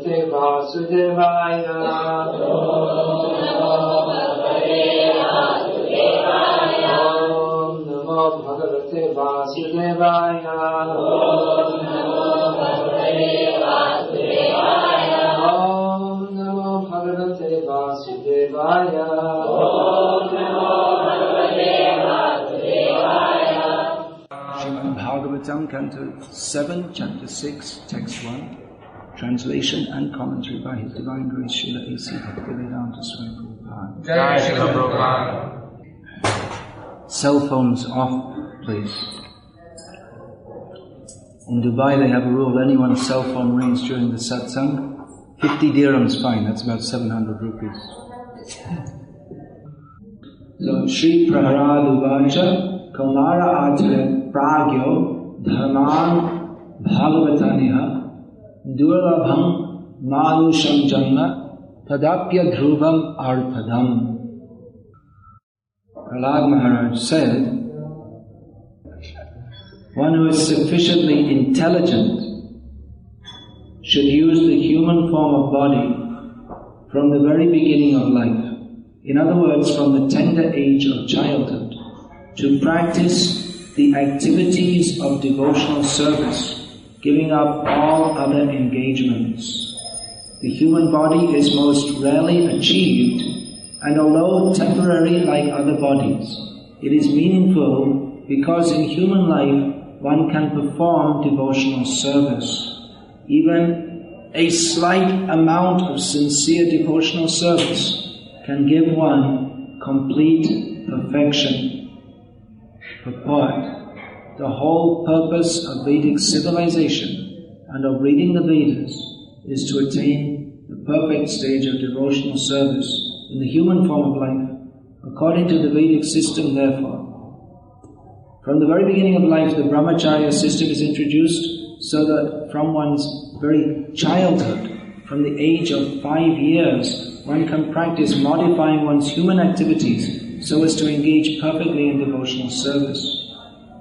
Bhagavate Vasudevaya. Om Namo Bhagavate Vasudevaya. Om Namo Bhagavate Vasudevaya. Srimad Bhagavatam, Canto 7, Chapter 6, Text 1, translation and commentary by His Divine Grace Srila A.C. Bhakti-Vedanta Swami Prabhupada. Jai Srila Prabhupada. Cell phones off, please. In Dubai they have a rule, anyone's cell phone rings during the satsang, 50 dirhams fine, that's about 700 rupees. So, Shri Praharad Uvacha, Kaumara Acharya Pragyo Dharman Bhagavataniha Durlabham Manusham Janma Tadapya Dhruvam Arthadam. Prahlad Maharaj said, one who is sufficiently intelligent should use the human form of body from the very beginning of life. In other words, from the tender age of childhood, to practice the activities of devotional service, giving up all other engagements. The human body is most rarely achieved, and although temporary like other bodies, it is meaningful because in human life one can perform devotional service. Even a slight amount of sincere devotional service can give one complete perfection. Purport: the whole purpose of Vedic civilization and of reading the Vedas is to attain the perfect stage of devotional service in the human form of life, according to the Vedic system. Therefore, from the very beginning of life, the brahmacharya system is introduced so that from one's very childhood, from the age of 5 years, one can practice modifying one's human activities so as to engage perfectly in devotional service.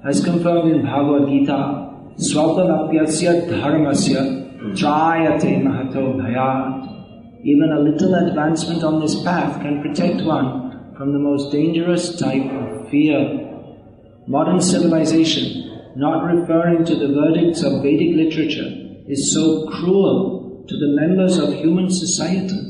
As confirmed in Bhagavad-gita, Swalpalapyasya dharmasya trayate mahato bhayat. Even a little advancement on this path can protect one from the most dangerous type of fear. Modern civilization, not referring to the verdicts of Vedic literature, is so cruel to the members of human society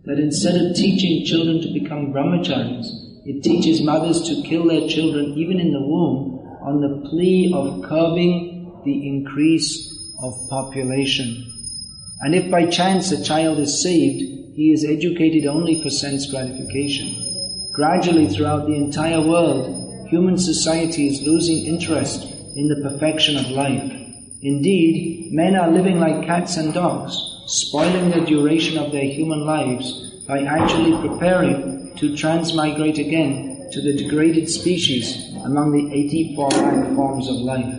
that instead of teaching children to become brahmacharis, it teaches mothers to kill their children even in the womb on the plea of curbing the increase of population. And if by chance a child is saved, he is educated only for sense gratification. Gradually throughout the entire world, human society is losing interest in the perfection of life. Indeed, men are living like cats and dogs, spoiling the duration of their human lives by actually preparing to transmigrate again to the degraded species among the 84 lakh forms of life.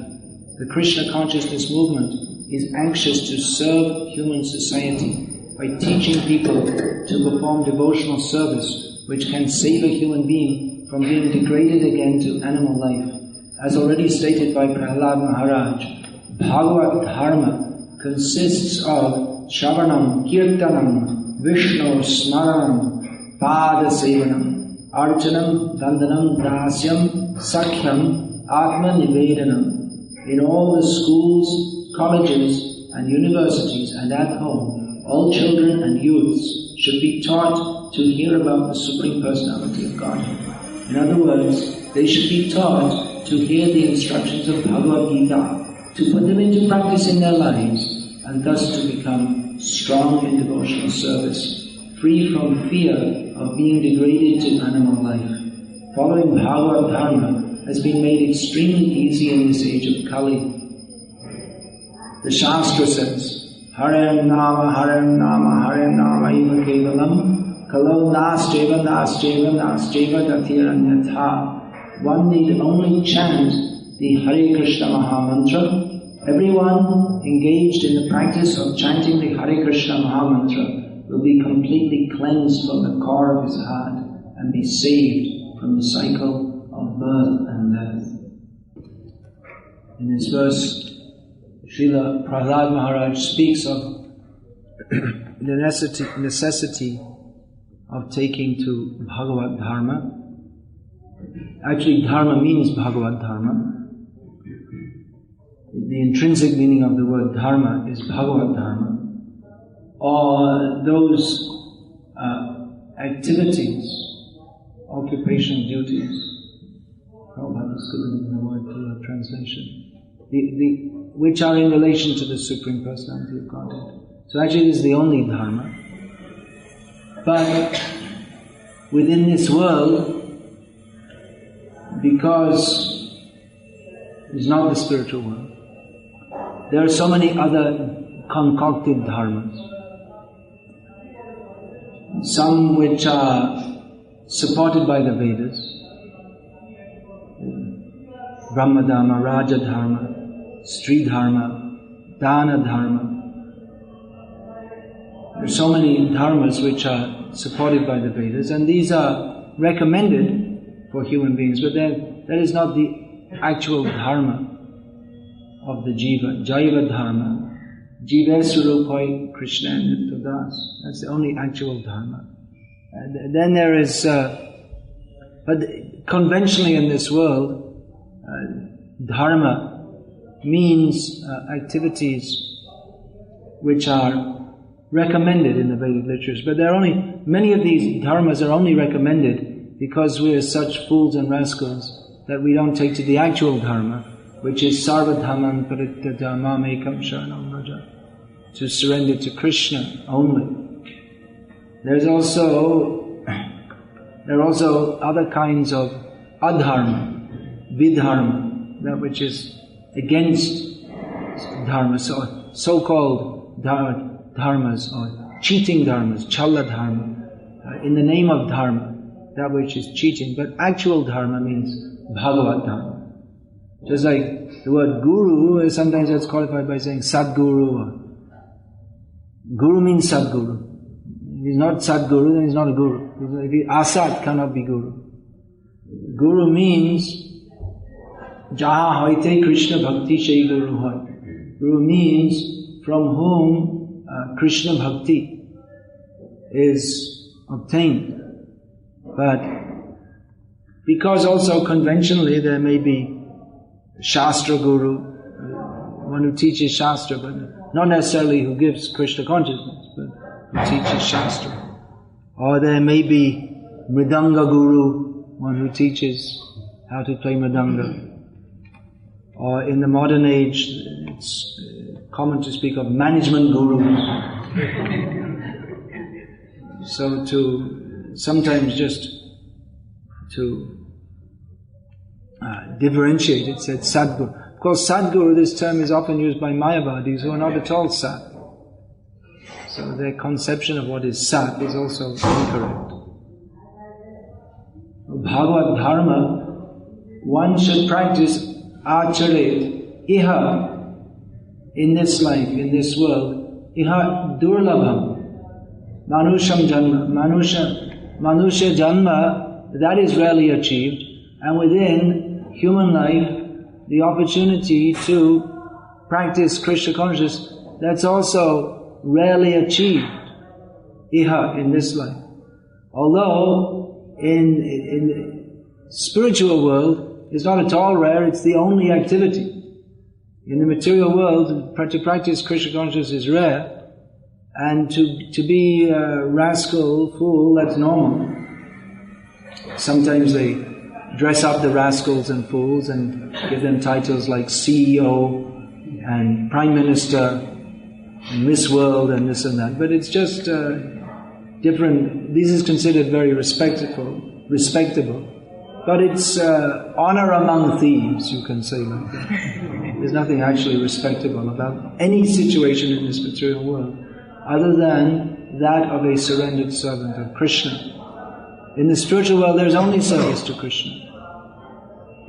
The Krishna consciousness movement is anxious to serve human society by teaching people to perform devotional service which can save a human being from being degraded again to animal life. As already stated by Prahlad Maharaj, Bhagavad Dharma consists of Shravanam, Kirtanam, Vishnu Smaranam, Pada Sevanam, Archanam, Dandanam, Dasyam, Sakhyam, Atma Nivedanam. In all the schools, colleges and universities and at home, all children and youths should be taught to hear about the Supreme Personality of Godhead. In other words, they should be taught to hear the instructions of Bhagavad-gita, to put them into practice in their lives, and thus to become strong in devotional service, free from fear of being degraded to animal life. Following Bhagavad Dharma has been made extremely easy in this age of Kali. The Shastra says, Harem Nama, Harem Nama, Harem Nama Eva Kevalam, Kalo Nascheva, Nascheva, Nascheva Datiranyatha. One need only chant the Hare Krishna Mahamantra. Everyone engaged in the practice of chanting the Hare Krishna Mahamantra will be completely cleansed from the core of his heart and be saved from the cycle of birth and death. In this verse, Srila Prahlad Maharaj speaks of the necessity of taking to Bhagavad Dharma. Actually, Dharma means Bhagavad Dharma. The intrinsic meaning of the word Dharma is Bhagavad Dharma, or those activities, occupational duties. Prabhupada is giving the word to a translation. Which are in relation to the Supreme Personality of Godhead. So actually this is the only Dharma. But within this world, because it's not the spiritual world, there are so many other concocted dharmas. Some which are supported by the Vedas, Brahma Dharma, Raja Dharma, Stri Dharma, Dana Dharma. There are so many dharmas which are supported by the Vedas, and these are recommended for human beings, but that is not the actual dharma of the jiva. Jaiva dharma. Jiva Surupai Krishna Nityadas. That's the only actual dharma. And then there is, but conventionally in this world, dharma means activities which are recommended in the Vedic literatures. But there are only, many of these dharmas are only recommended because we are such fools and rascals that we don't take to the actual dharma, which is sarva dhamman parityajya mamekam sharanam vraja, to surrender to Krishna only. There are also other kinds of adharma, vidharma, that which is against dharma, so-called dharmas or cheating dharmas, chala dharma, in the name of dharma, that which is cheating. But actual dharma means Bhagavad dharma. Just like the word guru, sometimes it's qualified by saying sadguru. Guru means sadguru. If he's not sadguru, then he's not a guru. If he asad, cannot be guru. Guru means jaha hoite Krishna bhakti shay guru hoy. Guru means from whom Krishna bhakti is obtained. But because also conventionally there may be Shastra Guru, one who teaches Shastra, but not necessarily who gives Krishna consciousness, but who teaches Shastra. Or there may be Mridanga Guru, one who teaches how to play Mridanga. Or in the modern age, it's common to speak of management gurus. So sometimes just to differentiate, it said Sadguru. Of course, Sadguru, this term is often used by Mayavadis who are not at all Sat. So their conception of what is Sat is also incorrect. Bhagavad Dharma, one should practice acharet, iha, in this life, in this world, iha durlabham, manusham janma, manusha janma, that is rarely achieved, and within human life, the opportunity to practice Krishna consciousness, that's also rarely achieved, iha, in this life. Although in the spiritual world, it's not at all rare, it's the only activity. In the material world, to practice Krishna consciousness is rare, and to be a rascal, fool, that's normal. Sometimes they dress up the rascals and fools and give them titles like CEO and Prime Minister and Miss World and this and that. But it's just different. This is considered very respectable. But it's honor among thieves, you can say like that. There's nothing actually respectable about any situation in this material world other than that of a surrendered servant of Krishna. In the spiritual world, there's only service to Krishna.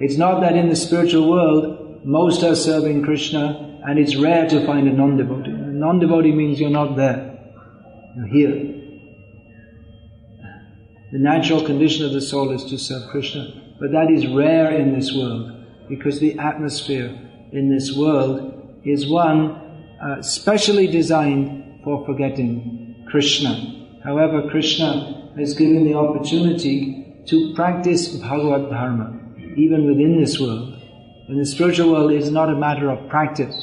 It's not that in the spiritual world, most are serving Krishna, and it's rare to find a non-devotee. A non-devotee means you're not there. You're here. The natural condition of the soul is to serve Krishna, but that is rare in this world, because the atmosphere in this world is one specially designed for forgetting Krishna. However, Krishna has given the opportunity to practice Bhagavad Dharma, even within this world. In the spiritual world, it is not a matter of practice.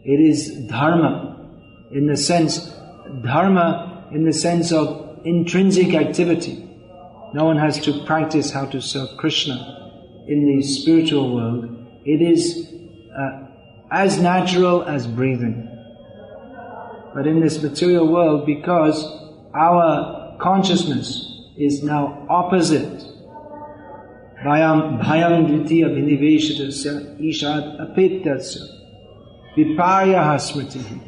It is dharma, in the sense of intrinsic activity. No one has to practice how to serve Krishna. In the spiritual world, it is as natural as breathing. But in this material world, because our consciousness is now opposite, bhayam dvitiya viniveshatasya ishad apetasya viparyaha smritihi.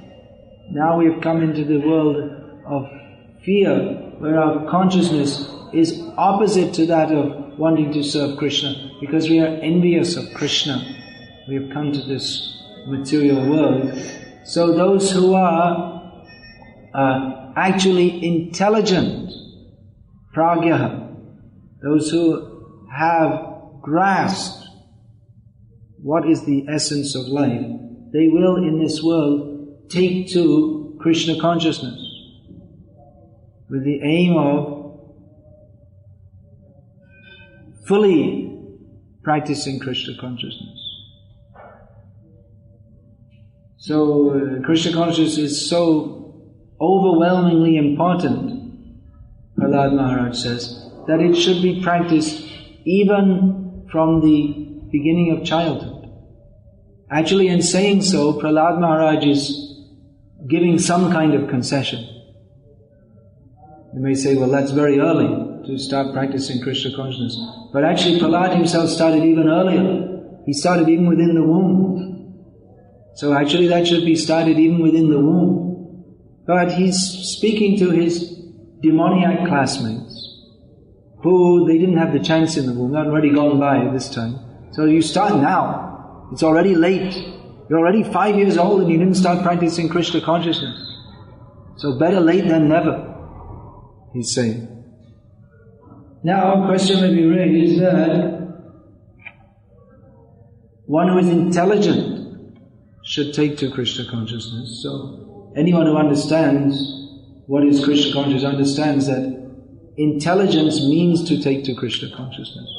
Now we have come into the world of fear, where our consciousness is opposite to that of wanting to serve Krishna, because we are envious of Krishna. We have come to this material world. So those who are actually intelligent, pragyaha, those who have grasped what is the essence of life, they will in this world take to Krishna consciousness with the aim of fully practicing Krishna consciousness. So Krishna consciousness is so overwhelmingly important, Prahlad Maharaj says, that it should be practiced even from the beginning of childhood. Actually, in saying so, Prahlad Maharaj is giving some kind of concession. You may say, well, that's very early to start practicing Krishna consciousness. But actually, Prahlad himself started even earlier. He started even within the womb. So actually that should be started even within the womb. But he's speaking to his demoniac classmates, who they didn't have the chance in the womb, not already gone by this time. So you start now. It's already late. You're already 5 years old and you didn't start practicing Krishna consciousness. So better late than never, he's saying. Now a question may be raised that one who is intelligent should take to Krishna consciousness. So anyone who understands what is Krishna consciousness understands that intelligence means to take to Krishna consciousness.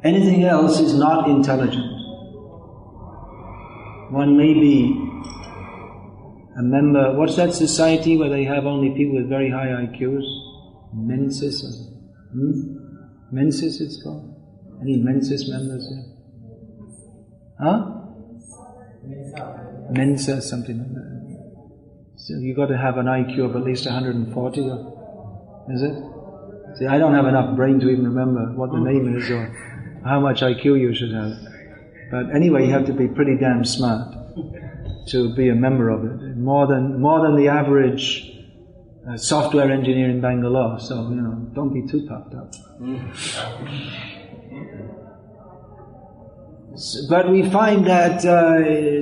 Anything else is not intelligent. One may be a member, what's that society where they have only people with very high IQs? Mensis? Mensis it's called? Any Mensis members here? Huh? Mensa, something like that. So you've got to have an IQ of at least 140, is it? See, I don't have enough brain to even remember what the name is or how much IQ you should have. But anyway, you have to be pretty damn smart to be a member of it. More than the average software engineer in Bangalore. So, don't be too puffed up. But we find that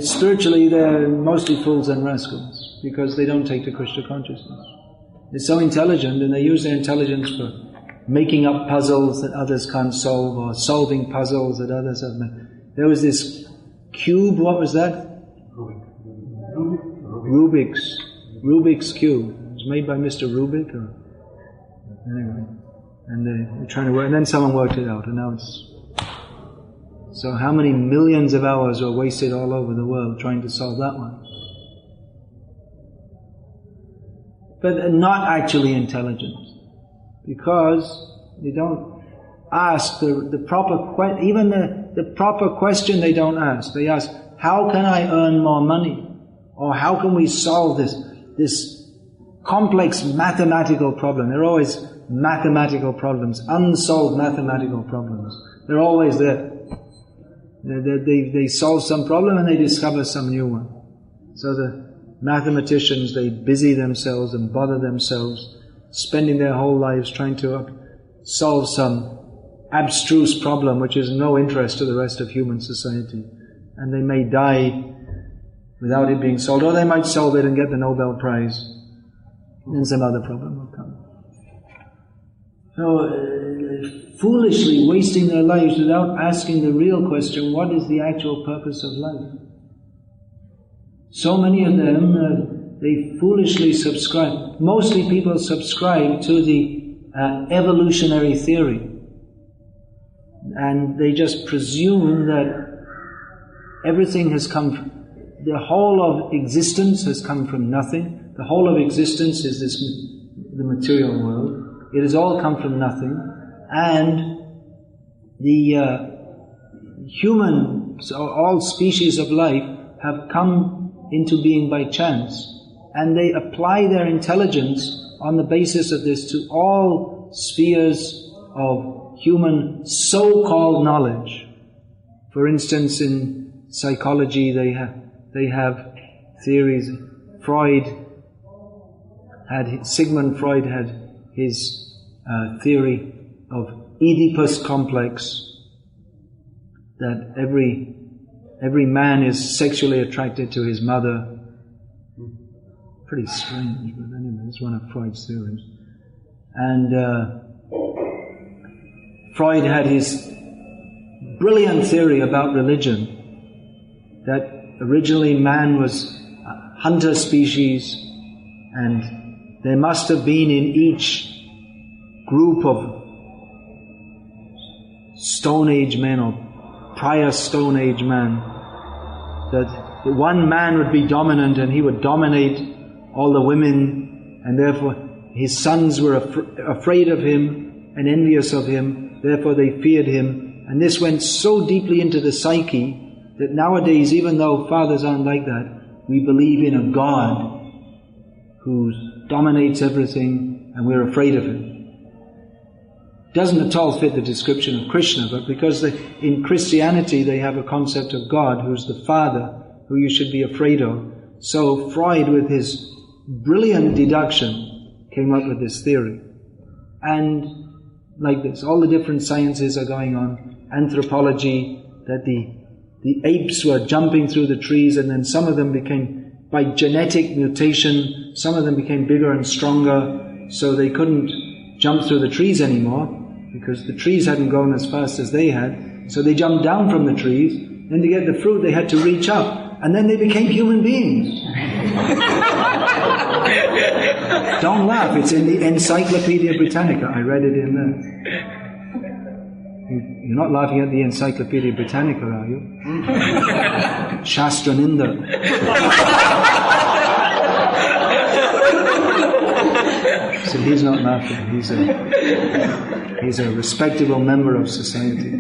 spiritually they're mostly fools and rascals because they don't take to Krishna consciousness. They're so intelligent and they use their intelligence for making up puzzles that others can't solve or solving puzzles that others have made. There was this cube, what was that? Rubik's cube. It was made by Mr. Rubik. Anyway, and they're trying to work, and then someone worked it out and now it's... So how many millions of hours were wasted all over the world trying to solve that one? But not actually intelligent, because they don't ask the proper even the proper question they don't ask. They ask, how can I earn more money? Or how can we solve this complex mathematical problem? There are always mathematical problems, unsolved mathematical problems. They're always there. They solve some problem and they discover some new one. So the mathematicians, they busy themselves and bother themselves, spending their whole lives trying to solve some abstruse problem which is no interest to the rest of human society. And they may die without it being solved, or they might solve it and get the Nobel Prize. Then some other problem will come. So, foolishly wasting their lives without asking the real question, what is the actual purpose of life? So many of them, they foolishly subscribe. Mostly people subscribe to the evolutionary theory. And they just presume that everything has come, the whole of existence has come from nothing. The whole of existence is the material world. It has all come from nothing. And the humans, or all species of life, have come into being by chance. And they apply their intelligence on the basis of this to all spheres of human so-called knowledge. For instance, in psychology they have theories. Sigmund Freud had his theory of Oedipus complex, that every man is sexually attracted to his mother. Pretty strange, but anyway, it's one of Freud's theories. And Freud had his brilliant theory about religion, that originally man was a hunter species, and there must have been in each group of Stone Age men or prior Stone Age man, that one man would be dominant and he would dominate all the women, and therefore his sons were afraid of him and envious of him, therefore they feared him. And this went so deeply into the psyche that nowadays, even though fathers aren't like that, we believe in a God who dominates everything and we're afraid of him. Doesn't at all fit the description of Krishna, but because in Christianity they have a concept of God who's the Father, who you should be afraid of. So Freud, with his brilliant deduction, came up with this theory. And like this, all the different sciences are going on. Anthropology, that the apes were jumping through the trees, and then some of them became, by genetic mutation, some of them became bigger and stronger, so they couldn't jump through the trees anymore, because the trees hadn't grown as fast as they had. So they jumped down from the trees, then to get the fruit they had to reach up, and then they became human beings. Don't laugh, it's in the Encyclopedia Britannica. I read it in there. You're not laughing at the Encyclopedia Britannica, are you? Shastra Ninda. So he's not laughing. He's a respectable member of society.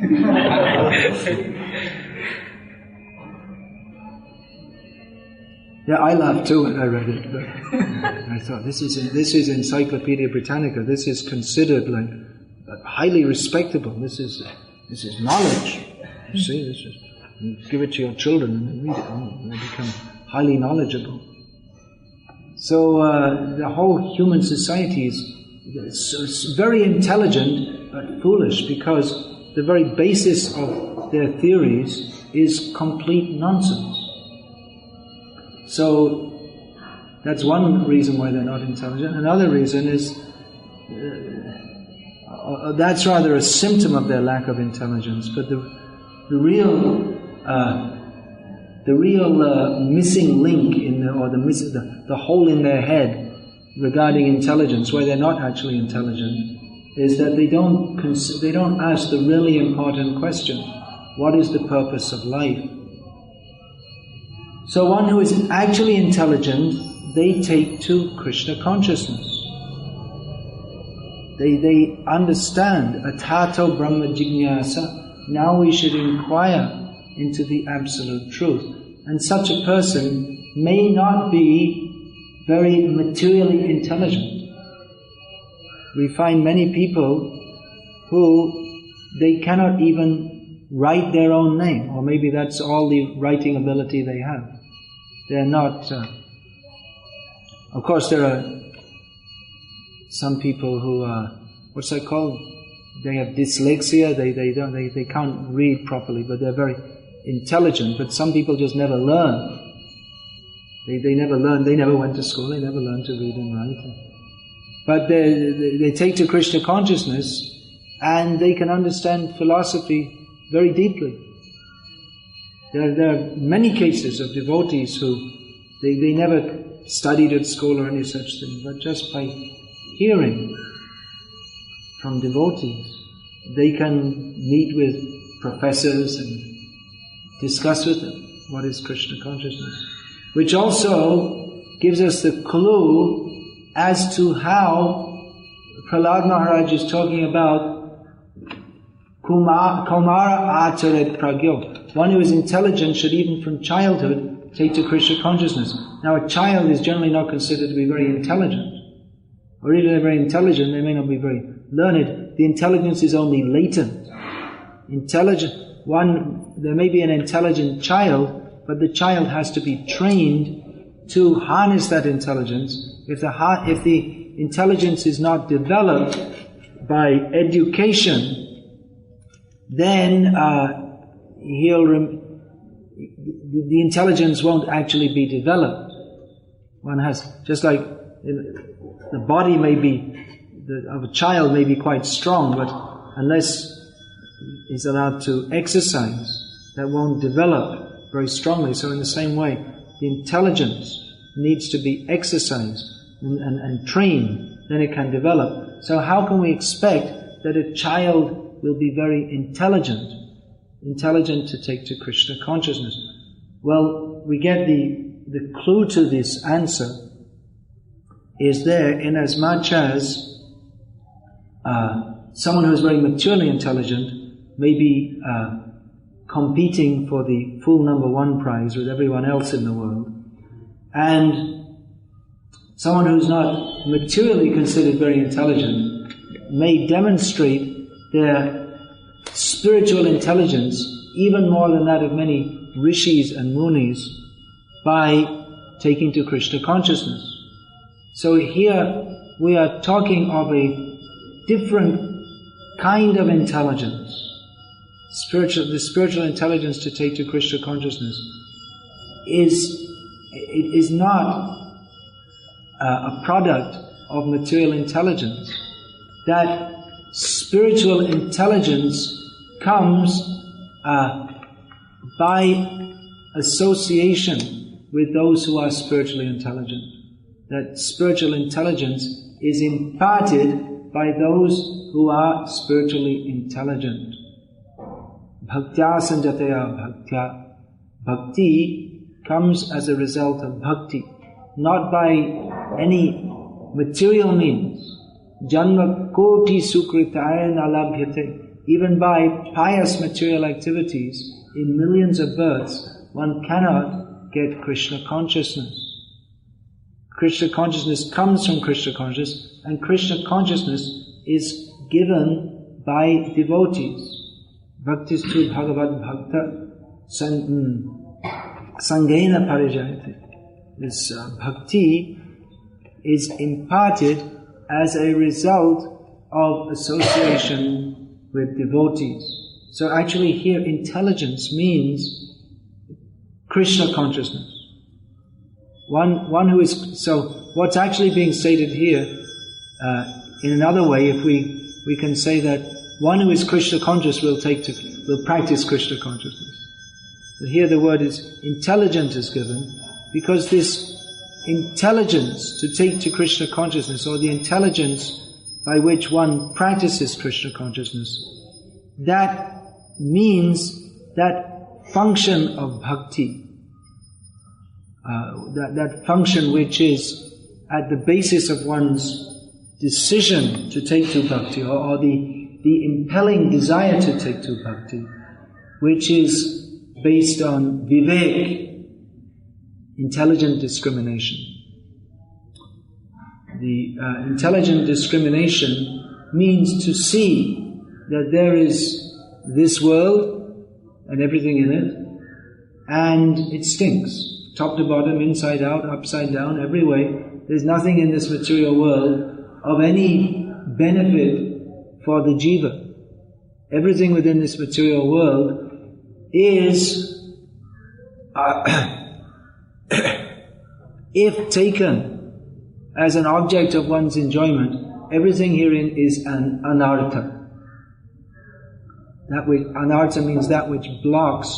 Yeah, I laughed too when I read it, but I thought this is Encyclopedia Britannica. This is considered like highly respectable. This is knowledge. You see, you give it to your children and they read it, and they become highly knowledgeable. So the whole human society is very intelligent but foolish, because the very basis of their theories is complete nonsense. So that's one reason why they're not intelligent. Another reason is that's rather a symptom of their lack of intelligence. But the real missing link the hole in their head regarding intelligence, why they're not actually intelligent, is that they don't ask the really important question: what is the purpose of life? So one who is actually intelligent, they take to Krishna consciousness. They understand, atato brahma jignasa, now we should inquire into the absolute truth. And such a person may not be very materially intelligent. We find many people who they cannot even write their own name, or maybe that's all the writing ability they have. They're not. Of course, there are some people who are, what's that called? They have dyslexia. They can't read properly, but they're very intelligent. But some people just never learn. They never learn. They never went to school. They never learned to read and write. But they take to Krishna consciousness, and they can understand philosophy very deeply. There are many cases of devotees who They never studied at school or any such thing, but just by hearing from devotees, they can meet with professors and discuss with them what is Krishna consciousness, which also gives us the clue as to how Prahlad Maharaj is talking about Kaumara Acharet Pragyo. One who is intelligent should even from childhood take to Krishna consciousness. Now a child is generally not considered to be very intelligent. Or even if they're very intelligent, they may not be very learned. The intelligence is only latent. There may be an intelligent child, but the child has to be trained to harness that intelligence. If the intelligence is not developed by education, then the intelligence won't actually be developed. One has, just like the body of a child may be quite strong, but unless he's allowed to exercise, that won't develop very strongly. So in the same way, the intelligence needs to be exercised and trained, then it can develop. So how can we expect that a child will be very intelligent to take to Krishna consciousness? Well, we get the clue to this answer is there in as much as someone who is very maturely intelligent may be competing for the full number one prize with everyone else in the world, and someone who's not materially considered very intelligent may demonstrate their spiritual intelligence even more than that of many rishis and munis by taking to Krishna consciousness. So here we are talking of a different kind of intelligence. The spiritual intelligence to take to Krishna consciousness is not a product of material intelligence. That spiritual intelligence comes by association with those who are spiritually intelligent. That spiritual intelligence is imparted by those who are spiritually intelligent. Bhaktya sanjataya bhaktya. Bhakti comes as a result of bhakti, not by any material means. Janma koti sukritaya nalabhyate. Even by pious material activities, in millions of births, one cannot get Krishna consciousness. Krishna consciousness comes from Krishna consciousness, and Krishna consciousness is given by devotees. Bhakti tu Bhagavad-bhakta sangena parijayate. This bhakti is imparted as a result of association with devotees. So actually here intelligence means Krishna consciousness. One who is, so what's actually being stated here, in another way, if we can say that one who is Krishna conscious will practice Krishna consciousness. But here the word is intelligent is given, because this intelligence to take to Krishna consciousness, or the intelligence by which one practices Krishna consciousness, that means that function of bhakti, that function which is at the basis of one's decision to take to bhakti, or the impelling desire to take to bhakti, which is based on vivek, intelligent discrimination. The intelligent discrimination means to see that there is this world and everything in it, and it stinks. Top to bottom, inside out, upside down, every way. There's nothing in this material world of any benefit for the jiva. Everything within this material world is, if taken as an object of one's enjoyment, everything herein is an anartha. Anartha means that which blocks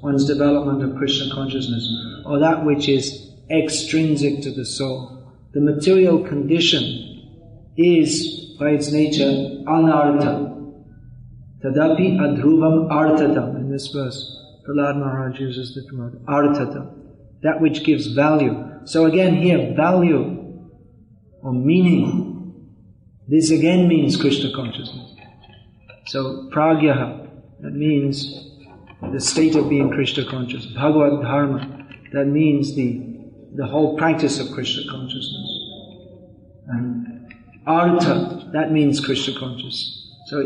one's development of Krishna consciousness, or that which is extrinsic to the soul. The material condition is, by its nature, anartha. Tadapi adhruvam arthatam. In this verse, Prahlad Maharaj uses the word arthatam, that which gives value. So again here, value or meaning, this again means Krishna consciousness. So pragyaha, that means the state of being Krishna conscious. Bhagavad dharma, that means the whole practice of Krishna consciousness. And artha, that means Krishna conscious. So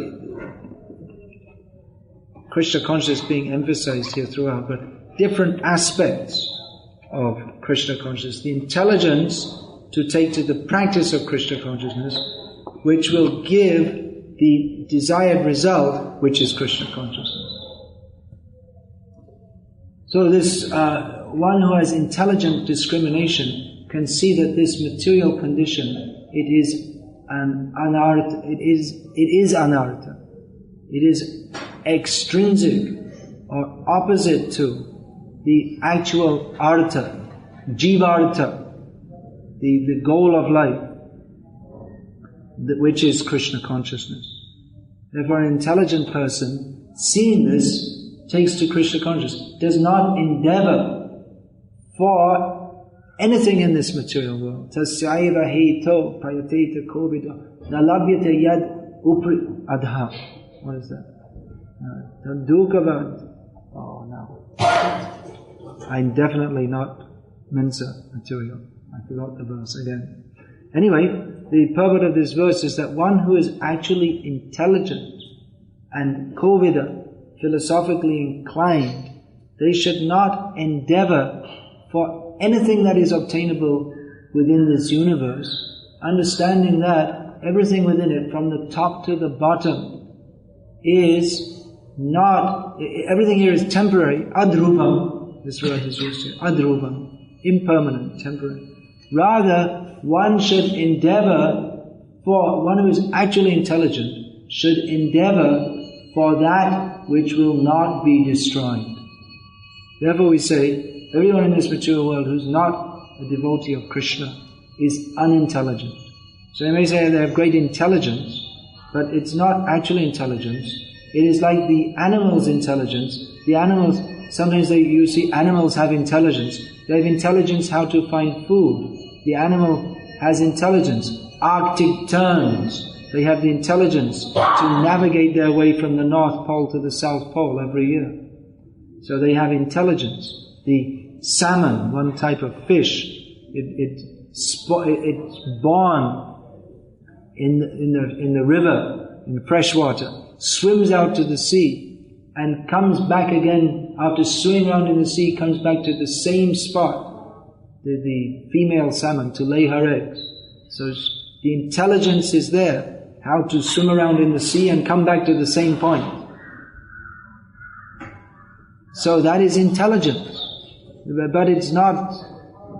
Krishna consciousness being emphasized here throughout, but different aspects of Krishna consciousness. The intelligence to take to the practice of Krishna consciousness, which will give the desired result, which is Krishna consciousness. So this one who has intelligent discrimination can see that this material condition, it is anartha. It is anartha. It is extrinsic or opposite to the actual artha, jivartha, the goal of life, which is Krishna consciousness. Therefore, an intelligent person, seeing this, takes to Krishna consciousness, does not endeavor for anything in this material world. Tasyaiva heito prayateta kovido nalabhyate yad upri adha. What is that? Tandukavad. Oh no. I'm definitely not mensa material. I forgot the verse again. Anyway, the purport of this verse is that one who is actually intelligent and kovida, philosophically inclined, they should not endeavor for anything that is obtainable within this universe, understanding that everything within it, from the top to the bottom, is not, everything here is temporary, adrupam, this word is used here, adrupam, impermanent, temporary. Rather, one should endeavor for, one who is actually intelligent, should endeavor for that which will not be destroyed. Therefore we say, everyone in this material world who's not a devotee of Krishna is unintelligent. So you may say they have great intelligence, but it's not actually intelligence. It is like the animal's intelligence. The animals, sometimes you see animals have intelligence. They have intelligence how to find food. The animal has intelligence. Arctic terns, they have the intelligence to navigate their way from the North Pole to the South Pole every year. So they have intelligence. The salmon, one type of fish, it's born in the river, in the fresh water, swims out to the sea, and comes back again after swimming around in the sea, comes back to the same spot, the female salmon, to lay her eggs. So the intelligence is there, how to swim around in the sea and come back to the same point. So that is intelligence. But it's not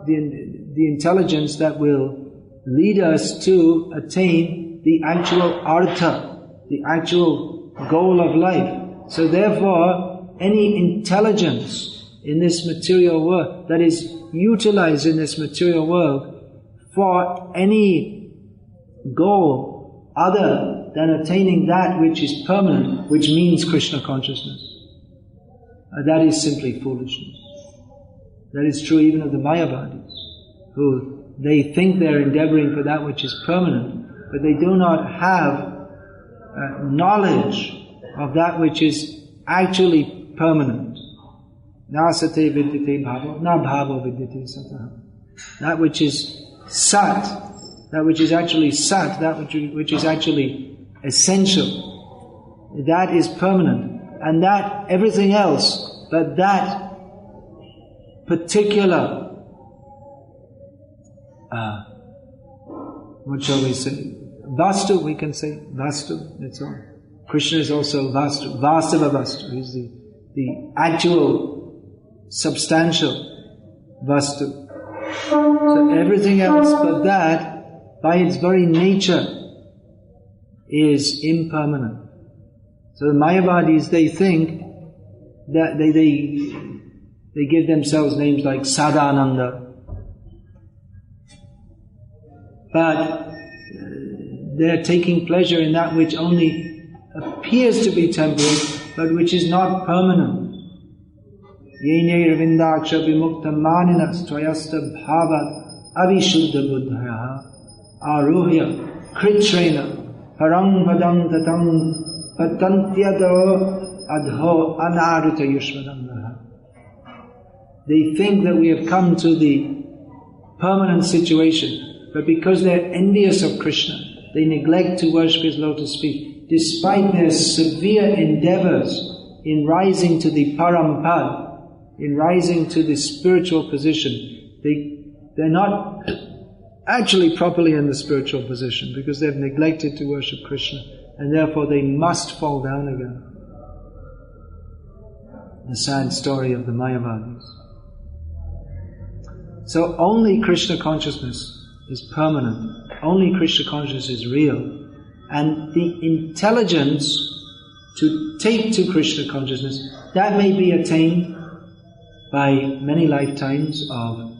the intelligence that will lead us to attain the actual artha, the actual goal of life. So therefore, any intelligence in this material world that is utilized in this material world for any goal other than attaining that which is permanent, which means Krishna consciousness, that is simply foolishness. That is true even of the Mayavadis, who they think they're endeavoring for that which is permanent, but they do not have knowledge of that which is actually permanent. Na sate vidyate bhavo, na bhavo vidyate sataha. That which is sat, that which is actually sat, that which is actually essential, that is permanent. And that, everything else, but that particular, what shall we say? Vastu, we can say. Vastu, that's all. Krishna is also Vastu. Vasava Vastu. He's the actual, substantial Vastu. So everything else but that, by its very nature, is impermanent. So the Mayavadis, they think that they give themselves names like Sadananda, but they're taking pleasure in that which only appears to be temporary, but which is not permanent. Yene ravindaksha vimukta maninas tvayasta bhavat avishuddha buddhaya aruhya kritrena parang padam tatam patantyado adho anarita yushvadangaha. They think that we have come to the permanent situation, but because they're envious of Krishna, they neglect to worship His lotus feet, despite their severe endeavors in rising to the parampad, in rising to the spiritual position. They're not actually properly in the spiritual position because they've neglected to worship Krishna, and therefore they must fall down again. The sad story of the Mayavadis. So only Krishna consciousness is permanent, only Krishna consciousness is real, and the intelligence to take to Krishna consciousness, that may be attained by many lifetimes of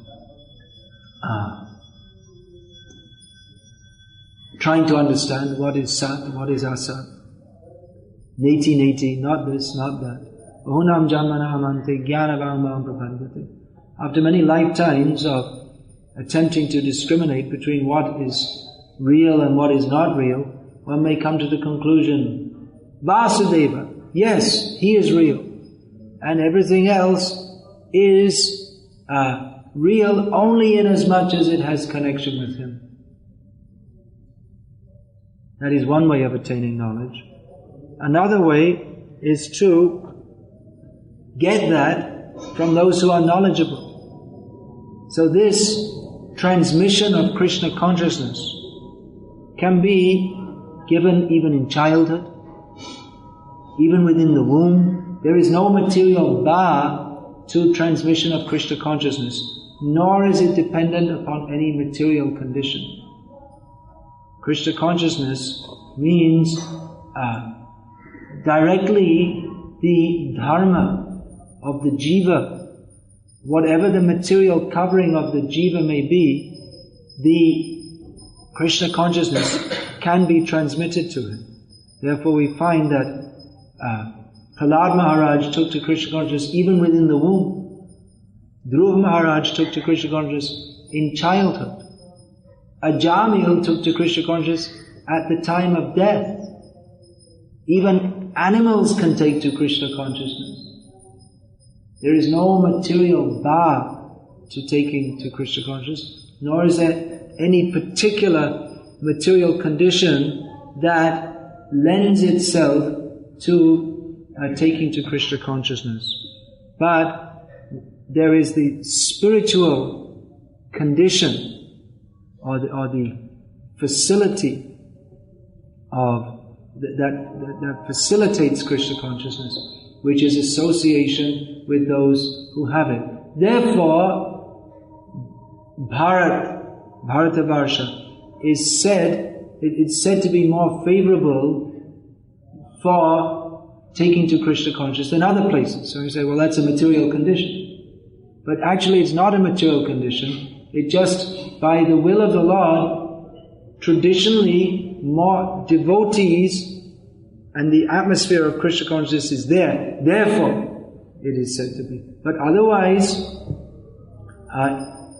trying to understand what is Sat, what is Asat. Neti neti, not this, not that. Ohunam jamanamante jnanavamam prapandate. After many lifetimes of attempting to discriminate between what is real and what is not real, one may come to the conclusion, Vasudeva, yes, he is real, and everything else is real only in as much as it has connection with him. That is one way of attaining knowledge. Another way is to get that from those who are knowledgeable. So this transmission of Krishna consciousness can be given even in childhood, even within the womb. There is no material bar to transmission of Krishna consciousness, nor is it dependent upon any material condition. Krishna consciousness means directly the dharma of the jiva. Whatever the material covering of the jiva may be, the Krishna consciousness can be transmitted to him. Therefore we find that Prahlad Maharaj took to Krishna consciousness even within the womb. Dhruva Maharaj took to Krishna consciousness in childhood. Ajamil took to Krishna consciousness at the time of death. Even animals can take to Krishna consciousness. There is no material bar to taking to Krishna consciousness, nor is there any particular material condition that lends itself to taking to Krishna consciousness. But there is the spiritual condition or the facility of that facilitates Krishna consciousness, which is association with those who have it. Therefore, Bharatavarsha is said to be more favorable for taking to Krishna consciousness than other places. So you say, well, that's a material condition. But actually it's not a material condition. It just, by the will of the Lord, traditionally more devotees and the atmosphere of Krishna consciousness is there. Therefore, it is said to be. But otherwise,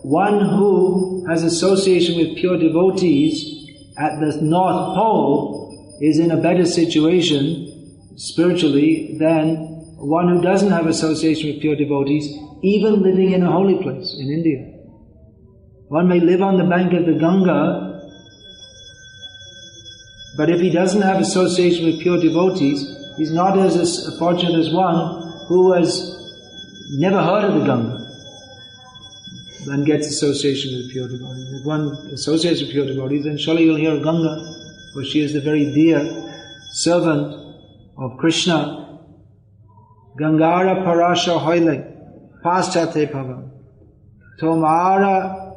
one who has association with pure devotees at the North Pole is in a better situation spiritually than one who doesn't have association with pure devotees, even living in a holy place in India. One may live on the bank of the Ganga, but if he doesn't have association with pure devotees, he's not as fortunate as one who has never heard of the Ganga and gets association with pure devotees. If one associates with pure devotees, then surely you'll hear of Ganga, for she is the very dear servant of Krishna. Gangara parasha hoile paschate pavam tomara.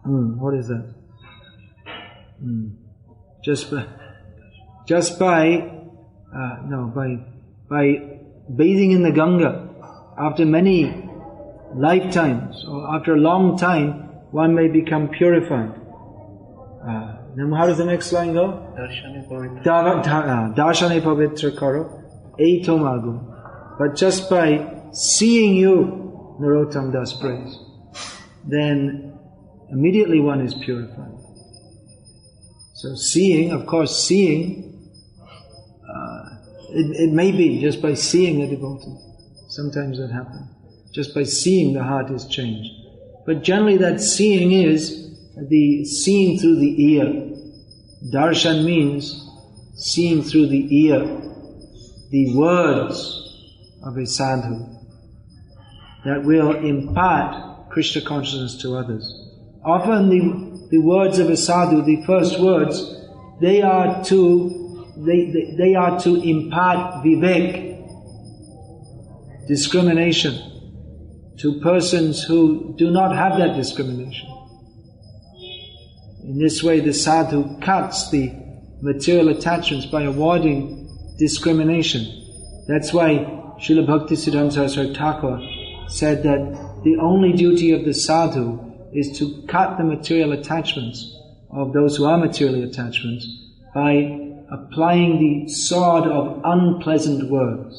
What is that? By bathing in the Ganga, after many lifetimes or after a long time, one may become purified. Now how does the next line go? Darshane pavitra karo, eitom agum. But just by seeing you, Narottam Das prays, then immediately one is purified. So seeing, of course, it may be just by seeing a devotee. Sometimes that happens. Just by seeing, the heart is changed. But generally that seeing is the seeing through the ear. Darshan means seeing through the ear, the words of a sadhu that will impart Krishna consciousness to others. Often the words of a sadhu, the first words, they are to impart vivek, discrimination, to persons who do not have that discrimination. In this way, the sadhu cuts the material attachments by avoiding discrimination. That's why Srila Bhakti Siddhanta Saraswati Thakur said that the only duty of the sadhu is to cut the material attachments of those who are materially attachments by applying the sword of unpleasant words.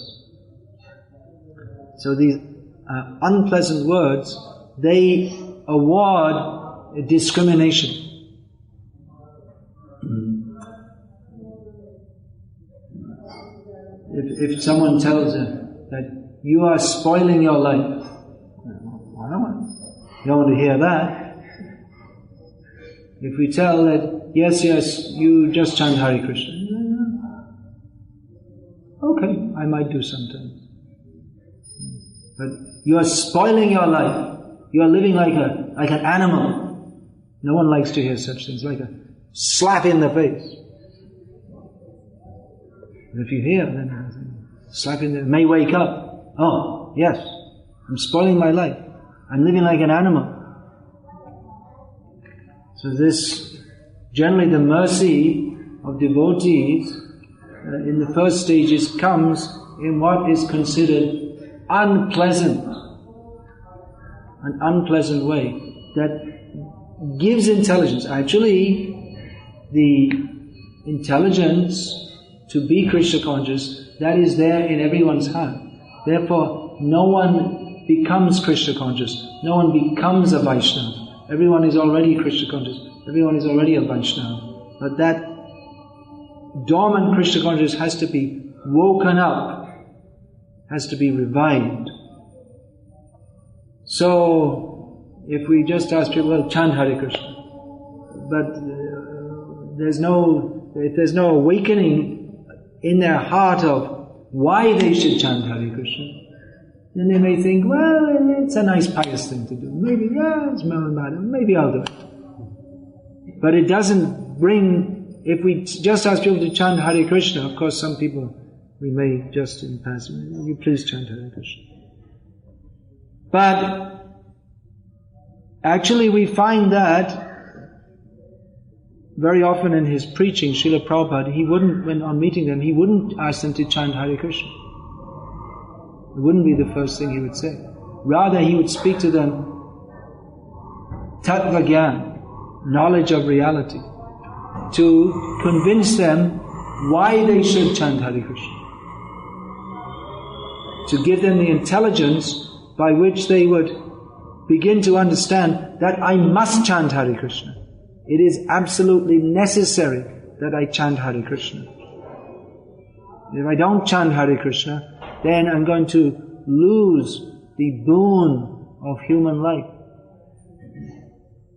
So these unpleasant words, they award discrimination. If someone tells her that you are spoiling your life, I don't want to hear that. If we tell that, yes, you just chant Hare Krishna, okay, I might do sometimes. But you are spoiling your life. You are living like an animal. No one likes to hear such things, like a slap in the face. And if you hear, then slap in the may wake up. Oh, yes, I'm spoiling my life. I'm living like an animal. So this, generally the mercy of devotees in the first stages comes in what is considered unpleasant, an unpleasant way that gives intelligence. Actually, the intelligence to be Krishna conscious, that is there in everyone's heart. Therefore, no one becomes Krishna conscious. No one becomes a Vaishnava. Everyone is already Krishna conscious. Everyone is already a Vaishnava. But that dormant Krishna consciousness has to be woken up, has to be revived. So, if we just ask people, well, chant Hare Krishna, but if there's no awakening in their heart of why they should chant Hare Krishna, then they may think, well, it's a nice pious thing to do. Maybe, it's Mahamada, maybe I'll do it. But it doesn't bring, if we just ask people to chant Hare Krishna, of course some people, we may just in passing, you please chant Hare Krishna. But actually we find that very often in his preaching, Srila Prabhupada, he wouldn't, when on meeting them, he wouldn't ask them to chant Hare Krishna. It wouldn't be the first thing he would say. Rather, he would speak to them Tattva Gyan, knowledge of reality, to convince them why they should chant Hare Krishna. To give them the intelligence by which they would begin to understand that I must chant Hare Krishna. It is absolutely necessary that I chant Hare Krishna. If I don't chant Hare Krishna, then I'm going to lose the boon of human life.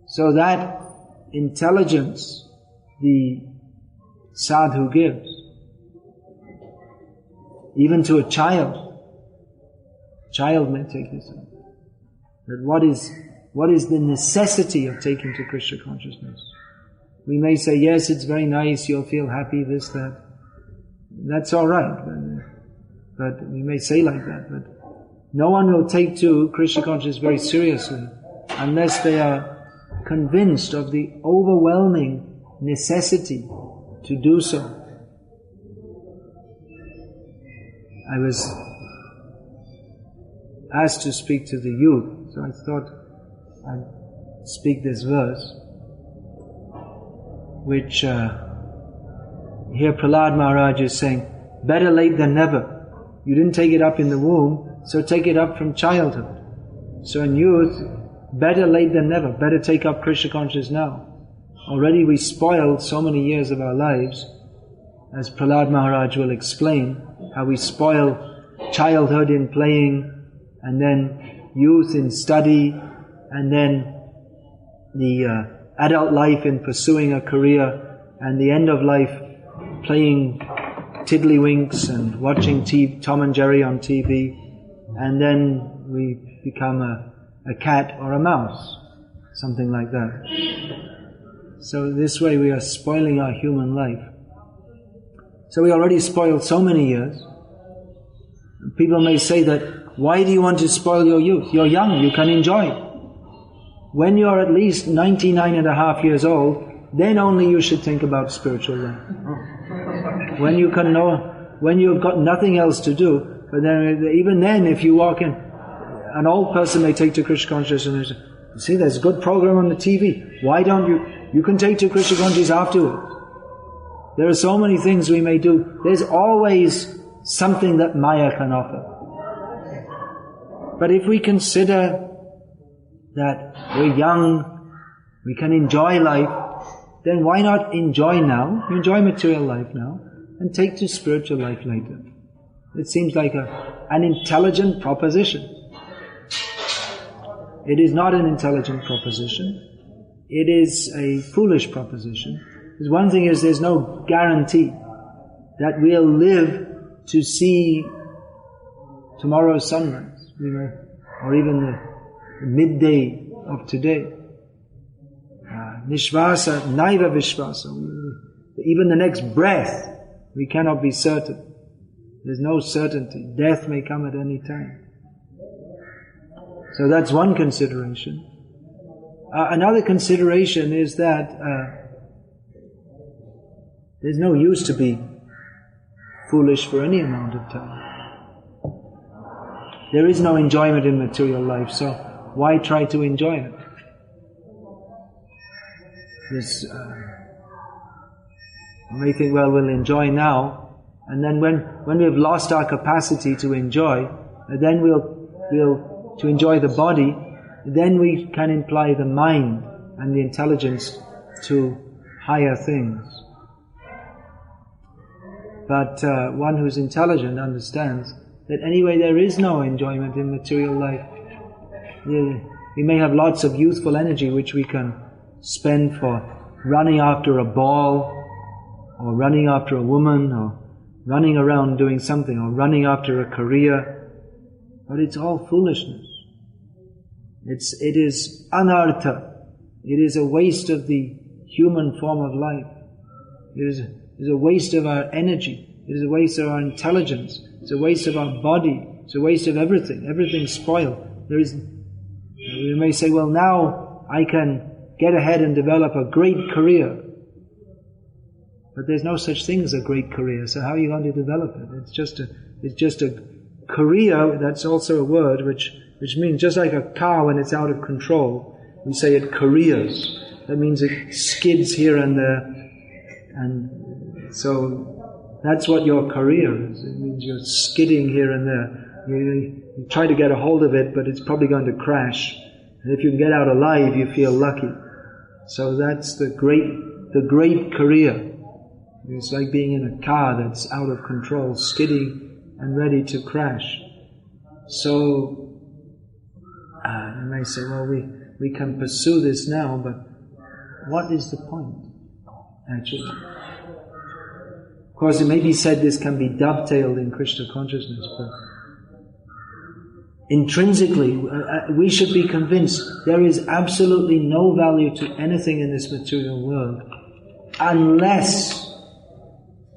So that intelligence the sadhu gives, even to a child may take this up. That what is the necessity of taking to Krishna consciousness? We may say, yes, it's very nice, you'll feel happy, this, that. That's all right. But we may say like that, but no one will take to Krishna consciousness very seriously unless they are convinced of the overwhelming necessity to do so. I was asked to speak to the youth, so I thought I'd speak this verse. which here Prahlad Maharaj is saying, better late than never. You didn't take it up in the womb, so take it up from childhood. So in youth, better late than never. Better take up Krishna consciousness now. Already we spoiled so many years of our lives, as Prahlad Maharaj will explain, how we spoil childhood in playing, and then youth in study, and then the adult life in pursuing a career, and the end of life playing tiddlywinks and watching Tom and Jerry on TV, and then we become a cat or a mouse, something like that. So this way we are spoiling our human life. So we already spoiled so many years. People may say that, why do you want to spoil your youth? You're young, you can enjoy. When you're at least 99 and a half years old, then only you should think about spiritual life. When you can know, when you've got nothing else to do, but then even then, if you walk in, an old person may take to Krishna consciousness and say, see, there's a good program on the TV. Why don't you can take to Krishna consciousness afterwards. There are so many things we may do. There's always something that Maya can offer. But if we consider that we're young, we can enjoy life, then why not enjoy now, enjoy material life now, and take to spiritual life later? It seems like an intelligent proposition. It is not an intelligent proposition. It is a foolish proposition. Because one thing is, there's no guarantee that we'll live to see tomorrow's sunrise, or even the midday of today. Nishvasa, naiva vishvasa. Even the next breath, we cannot be certain. There's no certainty. Death may come at any time. So that's one consideration. Another consideration is that there's no use to be foolish for any amount of time. There is no enjoyment in material life, so why try to enjoy it? You may think, well, we'll enjoy now, and then when we've lost our capacity to enjoy, then we'll to enjoy the body, then we can imply the mind and the intelligence to higher things. But one who's intelligent understands that anyway there is no enjoyment in material life. We may have lots of youthful energy which we can spend for running after a ball, or running after a woman, or running around doing something, or running after a career. But it's all foolishness. It is anartha. It is a waste of the human form of life. It is a waste of our energy. It is a waste of our intelligence. It's a waste of our body. It's a waste of everything. Everything's spoiled. We may say, well, now I can get ahead and develop a great career. But there's no such thing as a great career, so how are you going to develop it? It's just a career. That's also a word which means, just like a car when it's out of control, we say it careers. That means it skids here and there, and so that's what your career is. It means you're skidding here and there. You try to get a hold of it, but it's probably going to crash. And if you can get out alive, you feel lucky. So that's the great career. It's like being in a car that's out of control, skidding and ready to crash. So you may say, well, we can pursue this now, but what is the point, actually? Of course, it may be said this can be dovetailed in Krishna consciousness, but intrinsically, we should be convinced there is absolutely no value to anything in this material world unless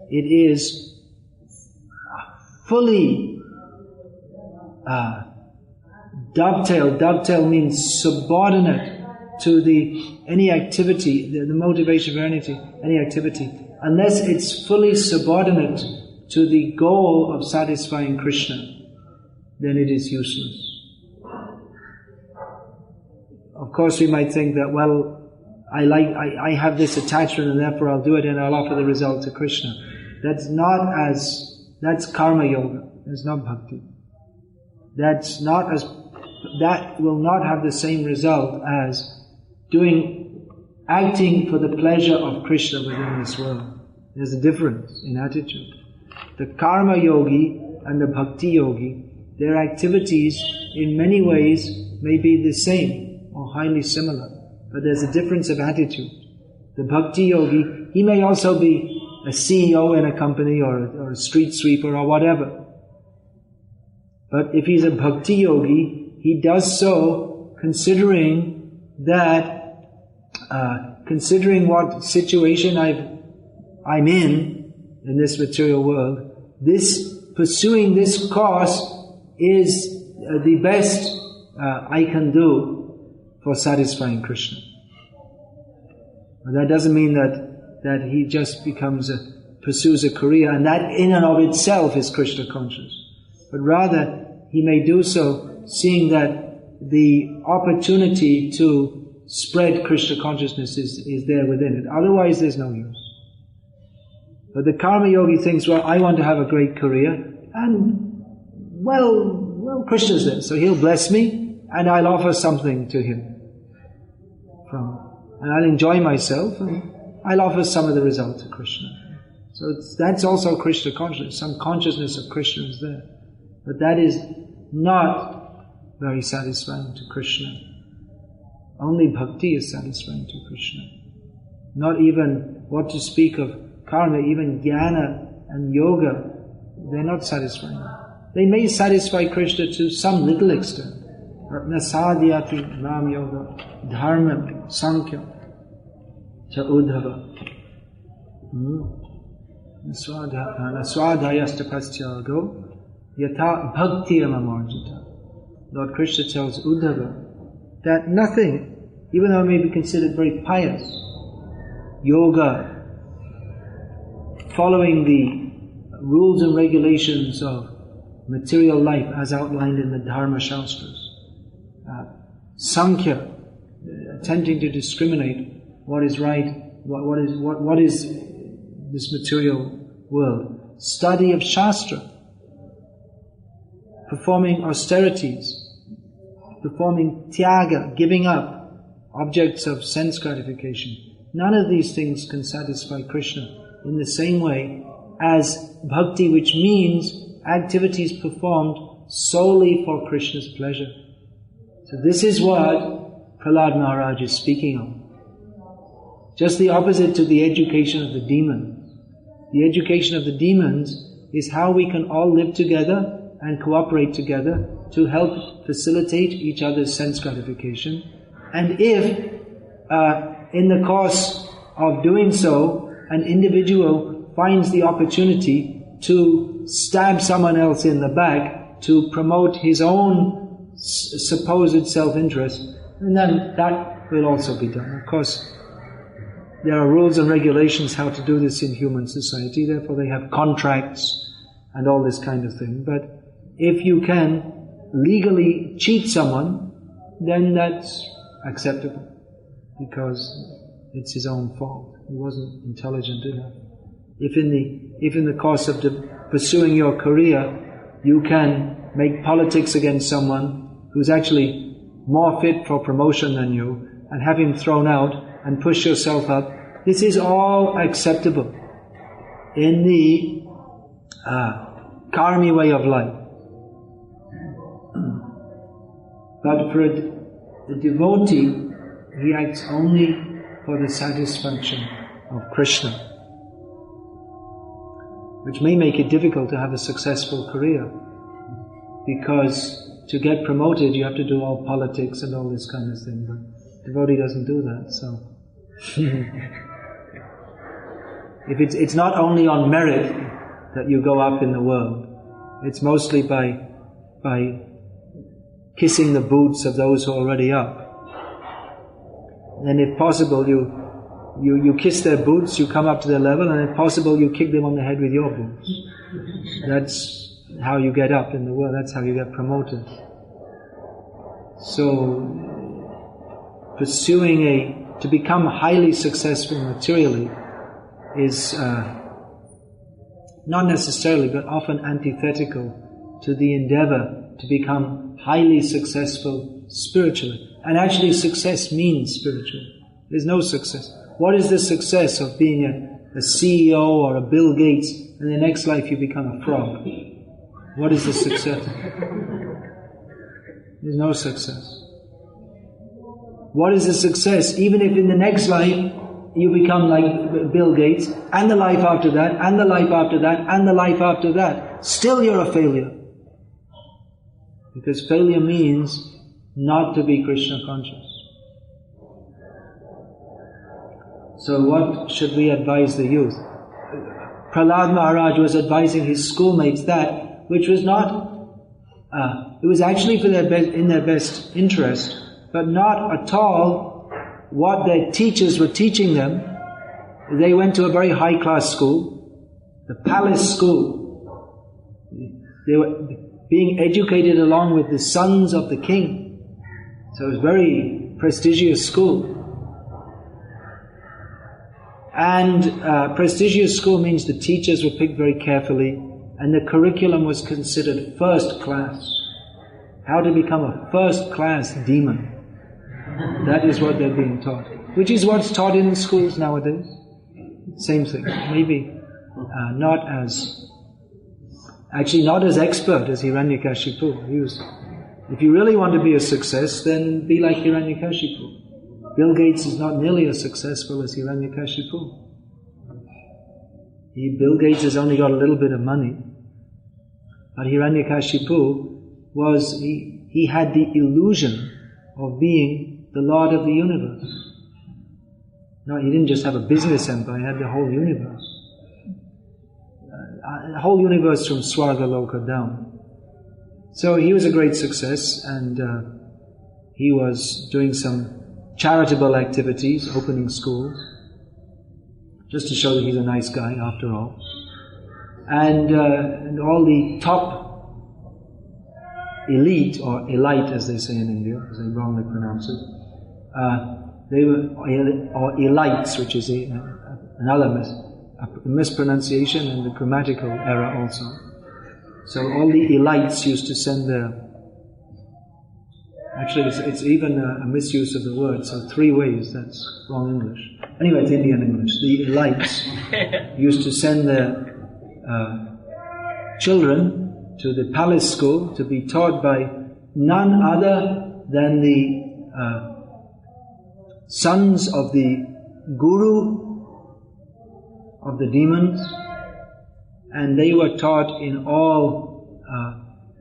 it is fully dovetailed. Dovetail means subordinate to any activity, the motivation for any activity. Unless it's fully subordinate to the goal of satisfying Krishna, then it is useless. Of course, we might think that, well, I have this attachment and therefore I'll do it and I'll offer the result to Krishna. That's karma yoga. That's not bhakti. That will not have the same result as acting for the pleasure of Krishna within this world. There's a difference in attitude. The karma yogi and the bhakti yogi, their activities in many ways may be the same or highly similar, but there's a difference of attitude. The bhakti yogi, he may also be a CEO in a company or a street sweeper or whatever. But if he's a bhakti yogi, he does so considering what situation I'm in this material world. Pursuing this cause is the best I can do for satisfying Krishna. But that doesn't mean that he just pursues a career, and that in and of itself is Krishna conscious. But rather, he may do so seeing that the opportunity to spread Krishna consciousness is there within it. Otherwise, there's no use. But the karma yogi thinks, well, I want to have a great career, and well, Krishna's there, so he'll bless me, and I'll offer something to him. And I'll enjoy myself, and I'll offer some of the result to Krishna. So that's also Krishna consciousness. Some consciousness of Krishna is there. But that is not very satisfying to Krishna. Only bhakti is satisfying to Krishna. Not even what to speak of karma, even jnana and yoga, they're not satisfying. They may satisfy Krishna to some little extent. Nasadhyati nam yoga dharma sankhya cha udhava naswadhayastapasya go yatha bhakti amamarjita. Lord Krishna tells Uddhava that nothing, even though it may be considered very pious, yoga, following the rules and regulations of material life as outlined in the Dharma Shastras, Sankhya, attempting to discriminate what is right, what is this material world, study of Shastra, performing austerities, performing tyaga, giving up objects of sense gratification. None of these things can satisfy Krishna in the same way as bhakti, which means activities performed solely for Krishna's pleasure. So this is what Prahlad Maharaj is speaking of. Just the opposite to the education of the demons. The education of the demons is how we can all live together and cooperate together to help facilitate each other's sense gratification. And if, in the course of doing so, an individual finds the opportunity to stab someone else in the back to promote his own supposed self-interest, and then that will also be done. Of course, there are rules and regulations how to do this in human society, therefore they have contracts and all this kind of thing. But if you can legally cheat someone, then that's acceptable, because it's his own fault. He wasn't intelligent enough. If in the course of pursuing your career, you can make politics against someone who's actually more fit for promotion than you, and have him thrown out and push yourself up, this is all acceptable in the karmi way of life. But for the devotee, he acts only for the satisfaction of Krishna, which may make it difficult to have a successful career, because to get promoted you have to do all politics and all this kind of thing, but devotee doesn't do that, so if it's not only on merit that you go up in the world, it's mostly by kissing the boots of those who are already up. And if possible, you kiss their boots, you come up to their level, and if possible, you kick them on the head with your boots. That's how you get up in the world, that's how you get promoted. So, pursuing a to become highly successful materially is not necessarily, but often antithetical to the endeavor to become highly successful spiritually. And actually success means spiritual. There's no success. What is the success of being a CEO or a Bill Gates, and in the next life you become a frog? What is the success? There's no success. What is the success? Even if in the next life you become like Bill Gates, and the life after that, and the life after that, and the life after that, still you're a failure. Because failure means not to be Krishna conscious. So what should we advise the youth? Prahlad Maharaj was advising his schoolmates that, which was not, it was actually for in their best interest, but not at all what their teachers were teaching them. They went to a very high-class school, the palace school. They were being educated along with the sons of the king. So it was a very prestigious school. And prestigious school means the teachers were picked very carefully, and the curriculum was considered first class. How to become a first class demon. That is what they're being taught. Which is what's taught in schools nowadays. Same thing. Maybe not as expert as Hiranyakashipu. If you really want to be a success, then be like Hiranyakashipu. Bill Gates is not nearly as successful as Hiranyakashipu. Bill Gates has only got a little bit of money. But Hiranyakashipu he had the illusion of being the Lord of the universe. No, he didn't just have a business empire, he had the whole universe. The whole universe from Swargaloka down. So he was a great success, and he was doing some charitable activities, opening schools, just to show that he's a nice guy after all. And all the top elite, or elite as they say in India, because they wrongly pronounce it, they were, or elites, which is another mispronunciation and the grammatical error also. So all the elites used to send their... Actually, it's even a misuse of the word, so 3 ways, that's wrong English. Anyway, it's Indian English. The elites used to send their children to the palace school to be taught by none other than the sons of the guru of the demons, and they were taught in all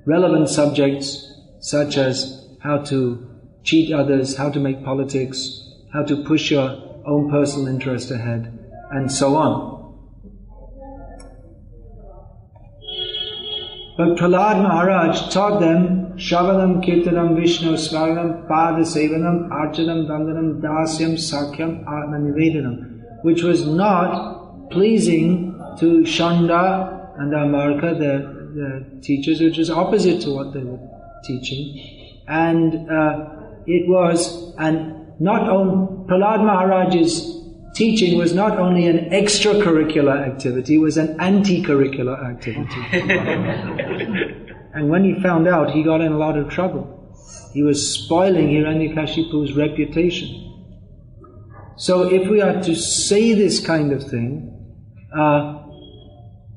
relevant subjects such as how to cheat others, how to make politics, how to push your own personal interest ahead, and so on. But Prahlad Maharaj taught them Shravanam, Kirtanam, Vishnu, Smaranam, Pada Sevanam, Archanam, Dandanam, Dasyam, Sakyam, Atma Nivedanam, which was not pleasing to Shanda and Amarka, the teachers, which was opposite to what they were teaching. And it was, and not only, Prahlad Maharaj's teaching was not only an extracurricular activity, it was an anti-curricular activity. And when he found out, he got in a lot of trouble. He was spoiling Hiranyakashipu's reputation. So if we are to say this kind of thing,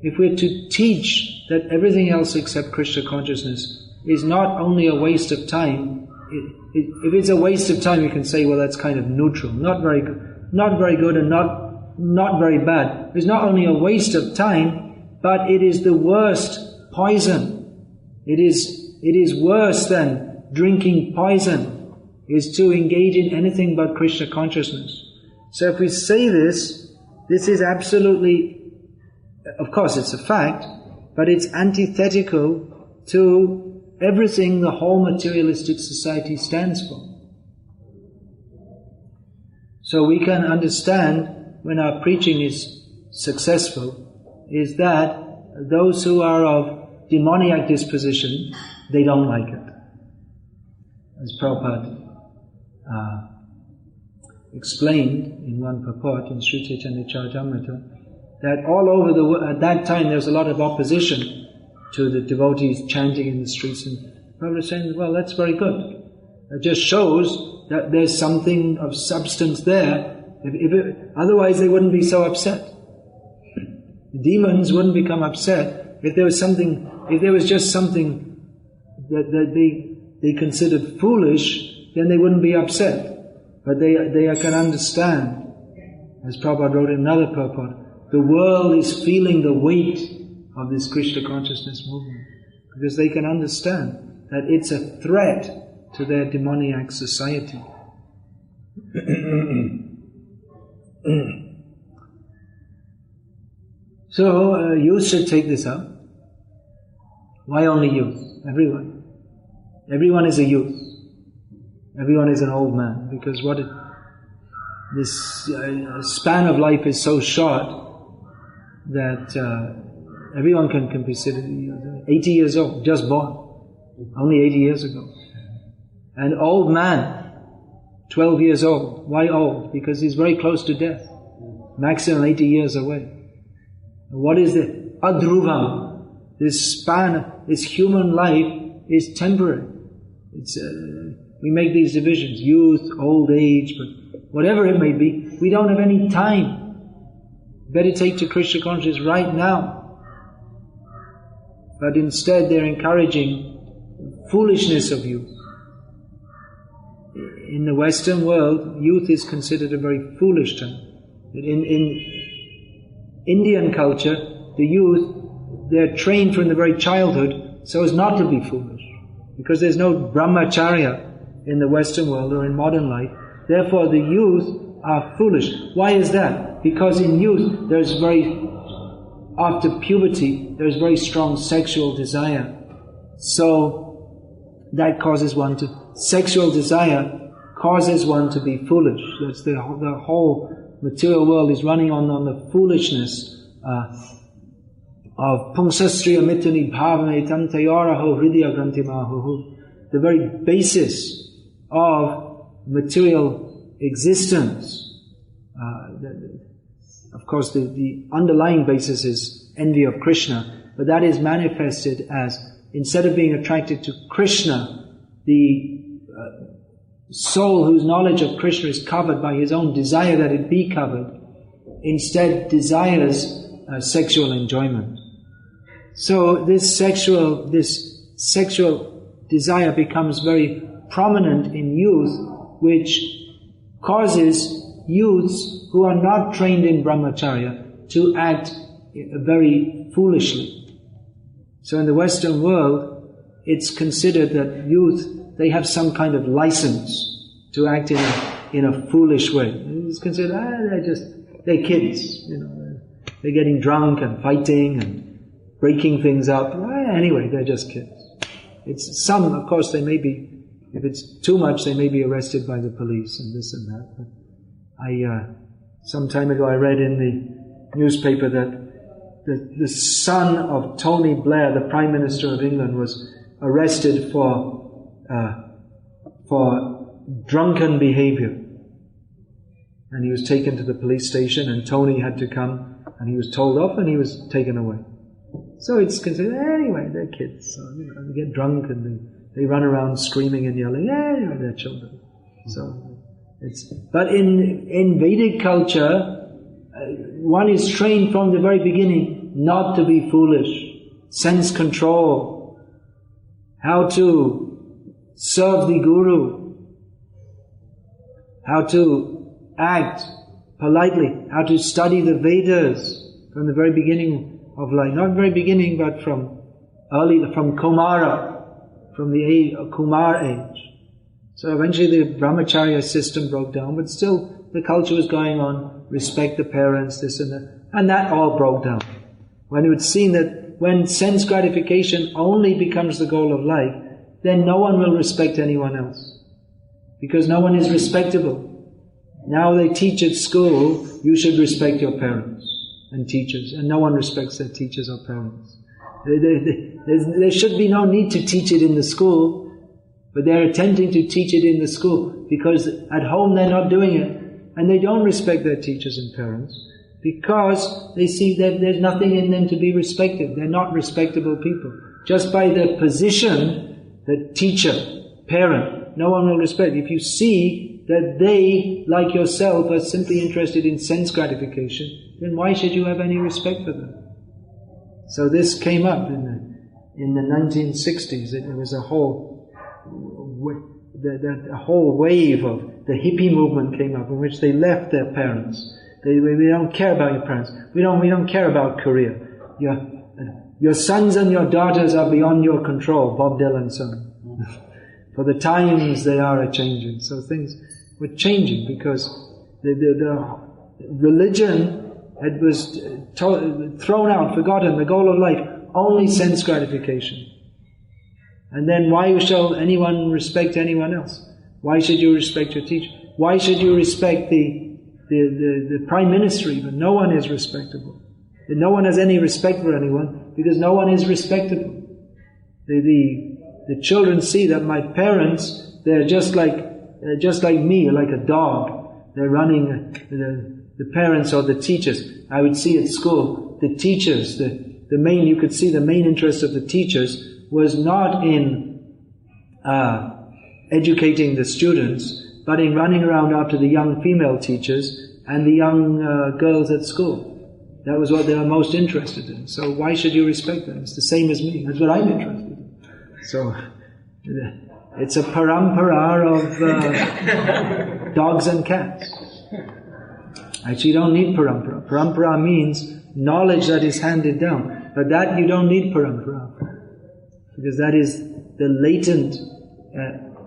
if we're to teach that everything else except Krishna consciousness is not only a waste of time, if it's a waste of time, you can say, well, that's kind of neutral, not very good and not very bad. It's not only a waste of time, but it is the worst poison. It is worse than drinking poison, is to engage in anything but Krishna consciousness. So if we say this is absolutely, of course it's a fact, but it's antithetical to everything the whole materialistic society stands for. So we can understand when our preaching is successful, is that those who are of demoniac disposition, they don't like it. As Prabhupada explained in one purport in Sri Chaitanya Charitamrita that all over the world, at that time there was a lot of opposition to the devotees chanting in the streets, and Prabhupada was saying, well, that's very good. It just shows that there's something of substance there. Otherwise they wouldn't be so upset. The demons wouldn't become upset if there was just something that they considered foolish, then they wouldn't be upset. But they can understand, as Prabhupada wrote in another purport, the world is feeling the weight of this Krishna consciousness movement, because they can understand that it's a threat to their demoniac society. So youth should take this up. Why only youth? Everyone. Everyone is a youth. Everyone is an old man, because this span of life is so short that everyone can be considered 80 years old, just born, only 80 years ago. An old man, 12 years old. Why old? Because he's very close to death, maximum 80 years away. What is it? Adhruvam. This span, this human life is temporary. We make these divisions, youth, old age, but whatever it may be, we don't have any time. Meditate to Krishna consciousness right now. But instead they're encouraging foolishness of youth. In the Western world, youth is considered a very foolish time. In Indian culture, the youth, they're trained from the very childhood so as not to be foolish. Because there's no brahmacharya in the Western world or in modern life. Therefore the youth are foolish. Why is that? Because in youth after puberty, there's very strong sexual desire. So that sexual desire causes one to be foolish. That's the whole material world is running on the foolishness of pungsastriya mitani bhavane tantayaraho hridya grantimahu. The very basis of material existence. Of course, the underlying basis is envy of Krishna, but that is manifested as, instead of being attracted to Krishna, the soul whose knowledge of Krishna is covered by his own desire that it be covered, instead desires sexual enjoyment. So this sexual desire becomes very prominent in youth, which causes youths who are not trained in brahmacharya to act very foolishly. So in the Western world, it's considered that youth, they have some kind of license to act in a foolish way. It's considered, they're kids, they're getting drunk and fighting and breaking things up. Anyway, they're just kids. Of course, they may be, if it's too much, they may be arrested by the police and this and that. But some time ago I read in the newspaper that the son of Tony Blair, the Prime Minister of England, was arrested for drunken behavior. And he was taken to the police station, and Tony had to come, and he was told off and he was taken away. So it's considered, anyway, they're kids. So, they get drunk and they run around screaming and yelling, anyway, they're children. So but in Vedic culture, one is trained from the very beginning not to be foolish, sense control, how to serve the Guru, how to act politely, how to study the Vedas from the very beginning of life. Not very beginning, but from Kumara, from the Kumar age. So eventually the brahmacharya system broke down, but still the culture was going on, respect the parents, this and that, and that all broke down. When it was seen that when sense gratification only becomes the goal of life, then no one will respect anyone else, because no one is respectable. Now they teach at school, you should respect your parents and teachers, and no one respects their teachers or parents. There should be no need to teach it in the school, but they're attempting to teach it in the school because at home they're not doing it. And they don't respect their teachers and parents because they see that there's nothing in them to be respected. They're not respectable people. Just by their position, the teacher, parent, no one will respect. If you see that they, like yourself, are simply interested in sense gratification, then why should you have any respect for them? So this came up in the 1960s. It was a whole wave of the hippie movement came up in which they left their parents. We don't care about your parents. We don't care about career. Your sons and your daughters are beyond your control, Bob Dylan song. For the times they are a-changing. So things were changing because the religion was thrown out, forgotten, the goal of life, only sense gratification. And then why shall anyone respect anyone else? Why should you respect your teacher? Why should you respect the Prime Minister even? No one is respectable. No one has any respect for anyone because no one is respectable. The children see that my parents, they're just like me, like a dog. They're running the parents or the teachers. I would see at school, the teachers, you could see the main interest of the teachers was not in educating the students, but in running around after the young female teachers and the young girls at school. That was what they were most interested in. So why should you respect them? It's the same as me. That's what I'm interested in. So it's a parampara of dogs and cats. Actually, you don't need parampara. Parampara means knowledge that is handed down. But that you don't need parampara. Because that is the latent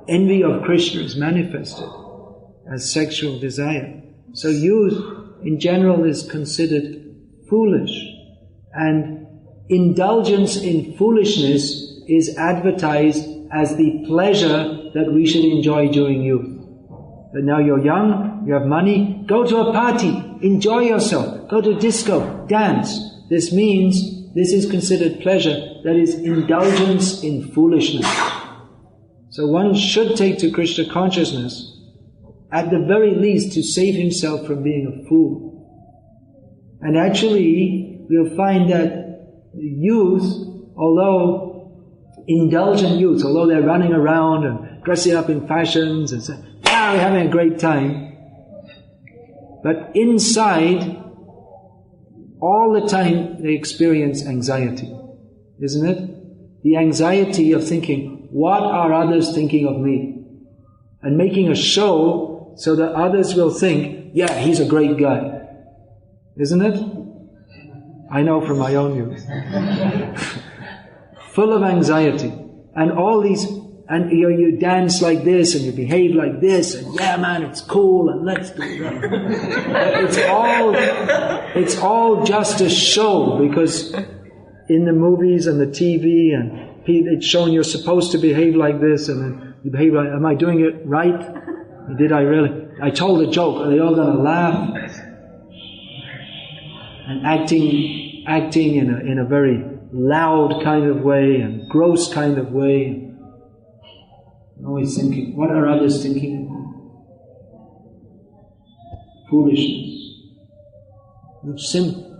envy of Krishna is manifested as sexual desire. So youth in general is considered foolish. And indulgence in foolishness is advertised as the pleasure that we should enjoy during youth. But now you're young, you have money, go to a party, enjoy yourself, go to disco, dance. This means this is considered pleasure, that is indulgence in foolishness. So one should take to Krishna consciousness, at the very least, to save himself from being a fool. And actually, we'll find that youth, although indulgent youth, although they're running around and dressing up in fashions and saying, we're having a great time, but inside, all the time they experience anxiety, isn't it? The anxiety of thinking, what are others thinking of me? And making a show so that others will think, yeah, he's a great guy. Isn't it? I know from my own youth. Full of anxiety. And all these, and you dance like this and you behave like this and yeah man, it's cool and let's do that. It's all just a show, because in the movies and the TV and it's shown you're supposed to behave like this and then you behave like, am I doing it right? Did I really? I told a joke, are they all going to laugh? And acting in a very loud kind of way and gross kind of way. Always thinking, what are others thinking of me? Foolishness.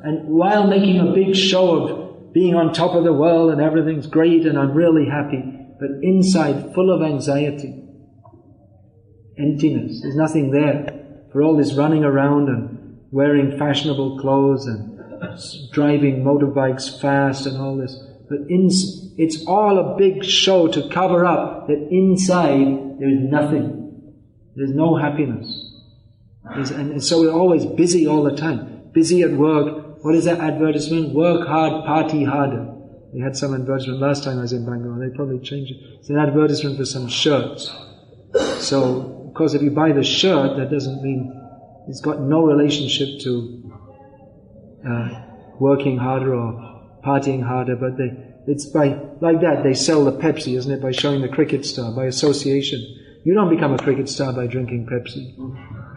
And while making a big show of being on top of the world and everything's great and I'm really happy, but inside full of anxiety, emptiness, there's nothing there. For all this running around and wearing fashionable clothes and driving motorbikes fast and all this, but it's all a big show to cover up that inside there is nothing. There's no happiness. And so we're always busy all the time. Busy at work. What is that advertisement? Work hard, party harder. We had some advertisement last time I was in Bangalore. They probably changed it. It's an advertisement for some shirts. So, of course, if you buy the shirt, that doesn't mean it's got no relationship to working harder or partying harder, but it's by, like that, they sell the Pepsi, isn't it? By showing the cricket star, by association. You don't become a cricket star by drinking Pepsi.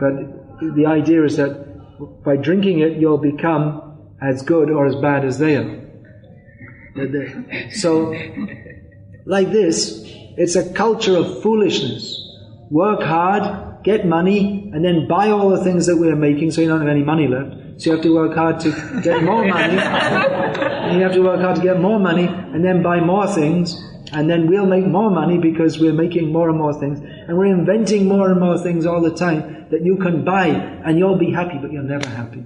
But the idea is that by drinking it, you'll become as good or as bad as they are. So, like this, it's a culture of foolishness. Work hard, get money, and then buy all the things that we're making so you don't have any money left. So you have to work hard to get more money. And you have to work hard to get more money and then buy more things. And then we'll make more money because we're making more and more things. And we're inventing more and more things all the time that you can buy and you'll be happy, but you're never happy.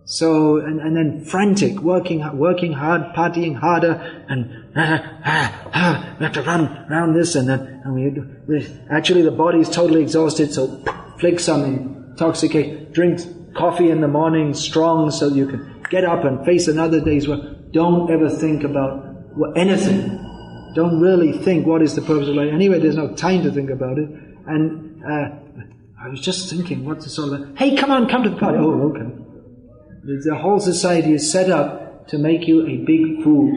So, and then frantic, working hard, partying harder, and we have to run around this, and then actually the body is totally exhausted, so flick some intoxicate, drink coffee in the morning, strong, so you can get up and face another day's work. Don't ever think about anything. Don't really think what is the purpose of life. Anyway, there's no time to think about it. And I was just thinking, what's this all about? Hey, come to the party. Oh, okay. The whole society is set up to make you a big fool.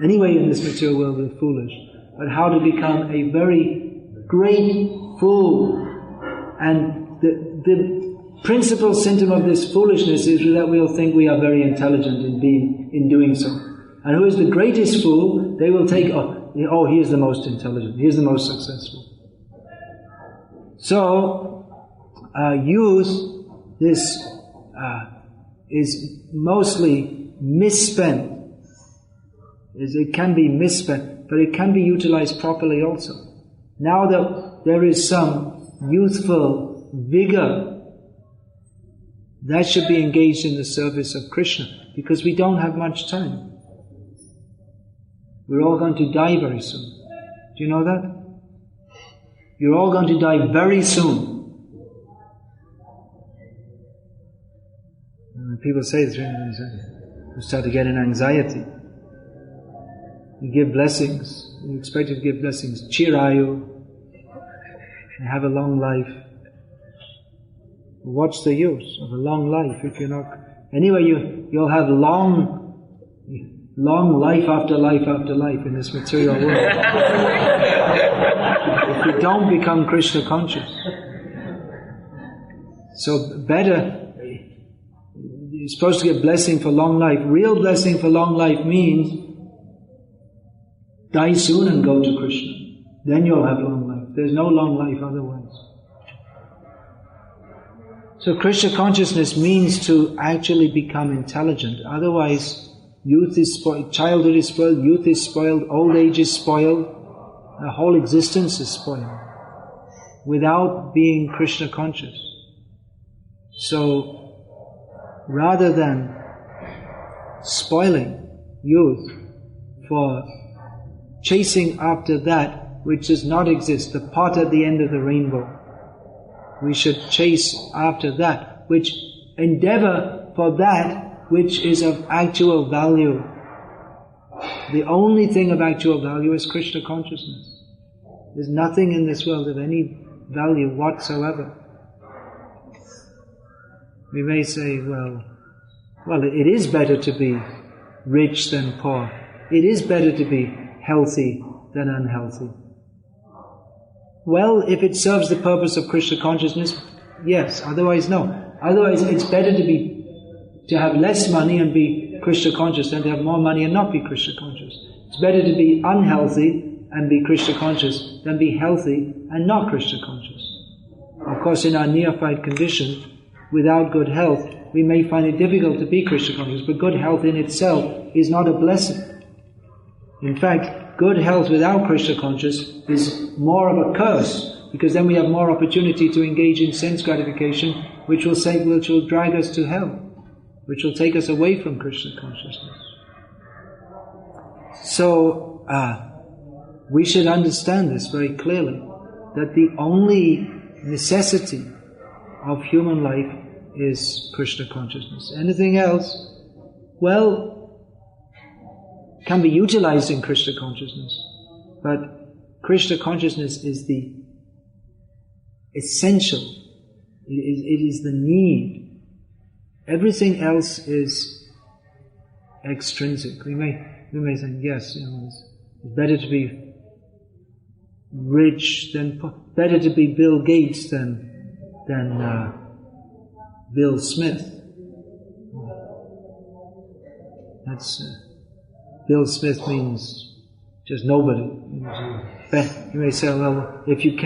Anyway, in this material world, we're foolish. But how to become a very great fool. And the principal symptom of this foolishness is that we'll think we are very intelligent in doing so. And who is the greatest fool? They will take, he is the most intelligent, he is the most successful. So, youth, this is mostly misspent. It can be misspent, but it can be utilized properly also. Now that there is some youthful vigor, that should be engaged in the service of Krishna, because we don't have much time. We're all going to die very soon. Do you know that? You're all going to die very soon. And people say this, you start to get an anxiety. You give blessings, you expect to give blessings, chirayu, and have a long life. What's the use of a long life if you're not... Anyway, you'll have long life after life after life in this material world. If you don't become Krishna conscious. So better, you're supposed to get blessing for long life. Real blessing for long life means die soon and go to Krishna. Then you'll have long life. There's no long life otherwise. So Krishna consciousness means to actually become intelligent. Otherwise, youth is spoiled, childhood is spoiled, youth is spoiled, old age is spoiled, the whole existence is spoiled without being Krishna conscious. So, rather than spoiling youth for chasing after that which does not exist, the pot at the end of the rainbow, we should chase after that, which endeavor for that which is of actual value. The only thing of actual value is Krishna consciousness. There's nothing in this world of any value whatsoever. We may say, well, it is better to be rich than poor. It is better to be healthy than unhealthy. Well, if it serves the purpose of Krishna consciousness, yes. Otherwise, no. Otherwise, it's better to have less money and be Krishna conscious than to have more money and not be Krishna conscious. It's better to be unhealthy and be Krishna conscious than be healthy and not Krishna conscious. Of course, in our neophyte condition, without good health, we may find it difficult to be Krishna conscious, but good health in itself is not a blessing. In fact, good health without Krishna conscious is more of a curse, because then we have more opportunity to engage in sense gratification, which will drag us to hell, which will take us away from Krishna consciousness. So, we should understand this very clearly, that the only necessity of human life is Krishna consciousness. Anything else, can be utilized in Krishna consciousness, but Krishna consciousness is the essential. It is the need. Everything else is extrinsic. We may think, yes, it's better to be rich than poor. Better to be Bill Gates than Bill Smith. That's Bill Smith means just nobody. You may say, well, if you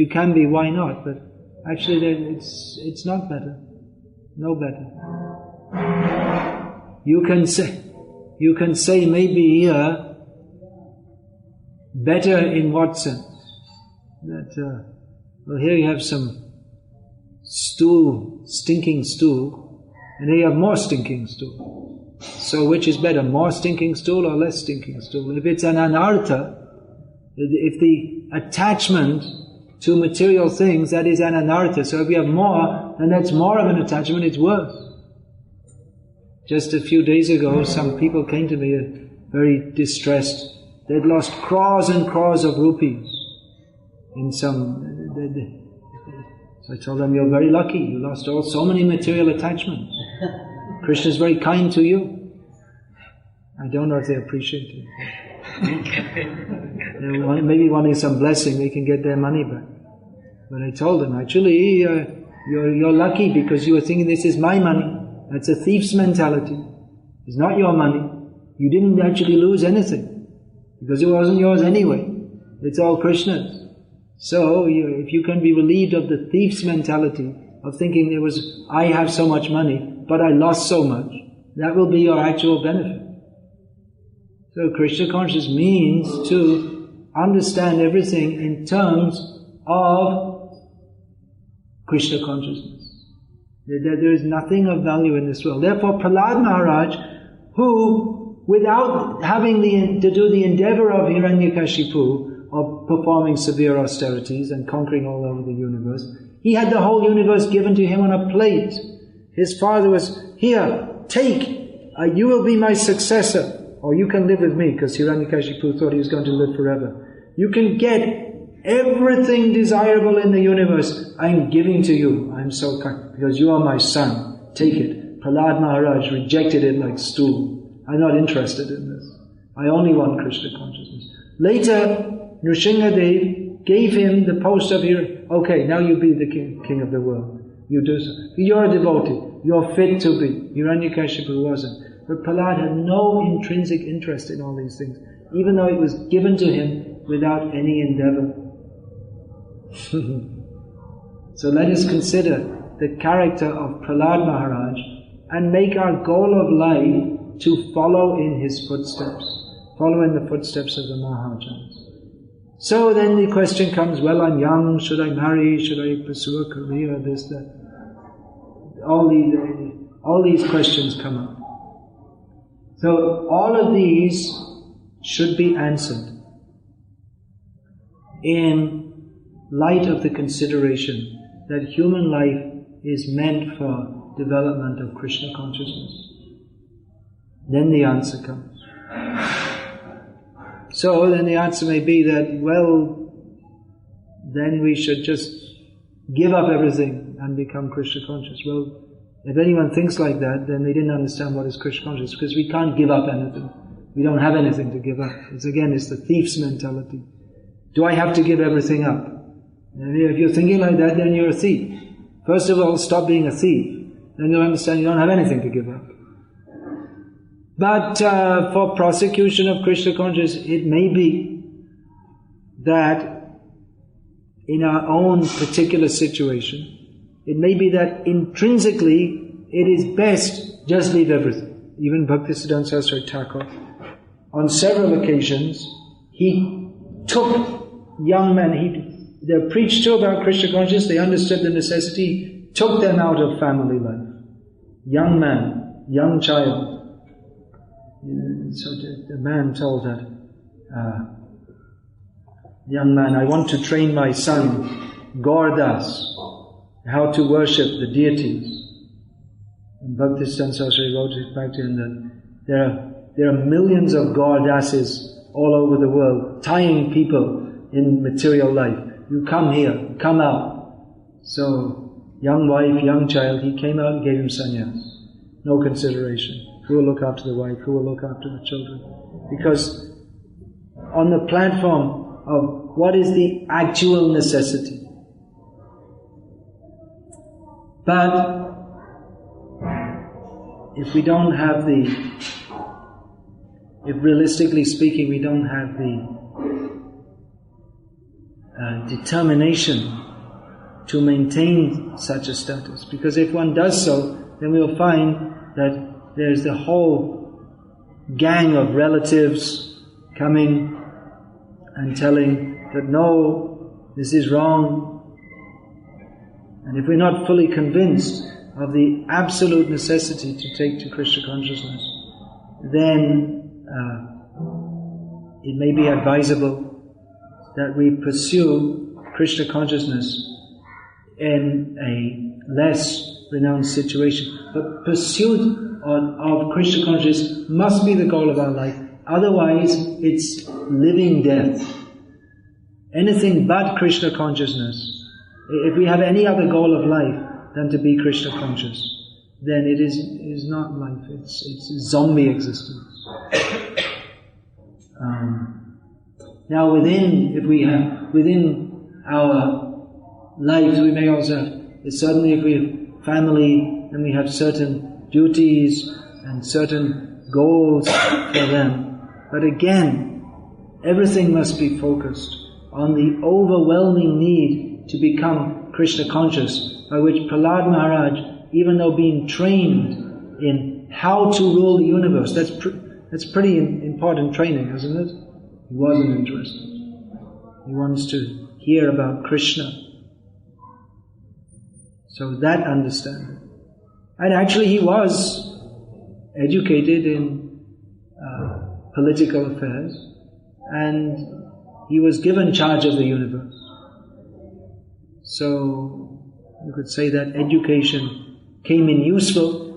can be, why not? But Actually, it's not better. No better. You can say maybe better in what sense? That well, here you have some stool, stinking stool, and here you have more stinking stool. So which is better, more stinking stool or less stinking stool? If it's an anartha, if the attachment to material things, that is an anartha. So if you have more, then that's more of an attachment, it's worse. Just a few days ago, some people came to me very distressed. They'd lost crores and crores of rupees in some... So I told them, you're very lucky, you lost so many material attachments. Krishna is very kind to you. I don't know if they appreciate it. Maybe wanting some blessing, they can get their money back. But I told them, actually, you're lucky because you are thinking this is my money. That's a thief's mentality. It's not your money. You didn't actually lose anything because it wasn't yours anyway. It's all Krishna's. So, if you can be relieved of the thief's mentality of thinking I have so much money, but I lost so much, that will be your actual benefit. So Krishna consciousness means to understand everything in terms of Krishna consciousness. There is nothing of value in this world. Therefore Prahlad Maharaj, who, without having to do the endeavor of Hiranyakashipu, of performing severe austerities and conquering all over the universe, he had the whole universe given to him on a plate. His father was, here, take, you will be my successor. Or you can live with me, because Hiranyakashipu thought he was going to live forever. You can get everything desirable in the universe. I'm giving to you. I'm so kind, because you are my son. Take it. Prahlad Maharaj rejected it like stool. I'm not interested in this. I only want Krishna consciousness. Later, Nrsimhadev gave him the post of okay, now you be the king of the world. You do so. You're a devotee. You're fit to be. Hiranyakashipu wasn't. But Prahlad had no intrinsic interest in all these things, even though it was given to him without any endeavor. So let us consider the character of Prahlad Maharaj and make our goal of life to follow in his footsteps, follow in the footsteps of the Mahajans. So then the question comes, well, I'm young, should I marry, should I pursue a career, this, that? All these questions come up. So all of these should be answered in light of the consideration that human life is meant for development of Krishna consciousness. Then the answer comes. So then the answer may be that, well, then we should just give up everything and become Krishna conscious. Well, if anyone thinks like that, then they didn't understand what is Krishna consciousness, because we can't give up anything. We don't have anything to give up. It's the thief's mentality. Do I have to give everything up? And if you're thinking like that, then you're a thief. First of all, stop being a thief. Then you'll understand you don't have anything to give up. But for prosecution of Krishna consciousness, it may be that in our own particular situation, it may be that intrinsically it is best just leave everything. Even Bhaktisiddhanta Saraswati Thakur, on several occasions, he took young men, they preached to about Krishna consciousness, they understood the necessity, took them out of family life. Young man, young child. So the man told that young man, I want to train my son, Gauradas, how to worship the deities. And Bhaktisiddhanta Saraswati wrote it back to him that there are millions of Gauradases all over the world, tying people in material life. You come here, come out. So, young wife, young child, he came out and gave him sannyas. No consideration. Who will look after the wife? Who will look after the children? Because on the platform of what is the actual necessity. But if we don't have if realistically speaking we don't have the determination to maintain such a status. Because if one does so, then we'll find that there's the whole gang of relatives coming and telling that no, this is wrong. And if we're not fully convinced of the absolute necessity to take to Krishna consciousness, then it may be advisable that we pursue Krishna consciousness in a less renounced situation. But pursuit of Krishna consciousness must be the goal of our life. Otherwise, it's living death. Anything but Krishna consciousness. If we have any other goal of life than to be Krishna conscious, then it is not life. It's zombie existence. Now, within our lives, we may also have, certainly if we have family, then we have certain duties and certain goals for them. But again, everything must be focused on the overwhelming need to become Krishna conscious, by which Prahlad Maharaj, even though being trained in how to rule the universe, that's pretty important training, isn't it? He wasn't interested. He wants to hear about Krishna. So that understanding. And actually he was educated in political affairs, and he was given charge of the universe. So you could say that education came in useful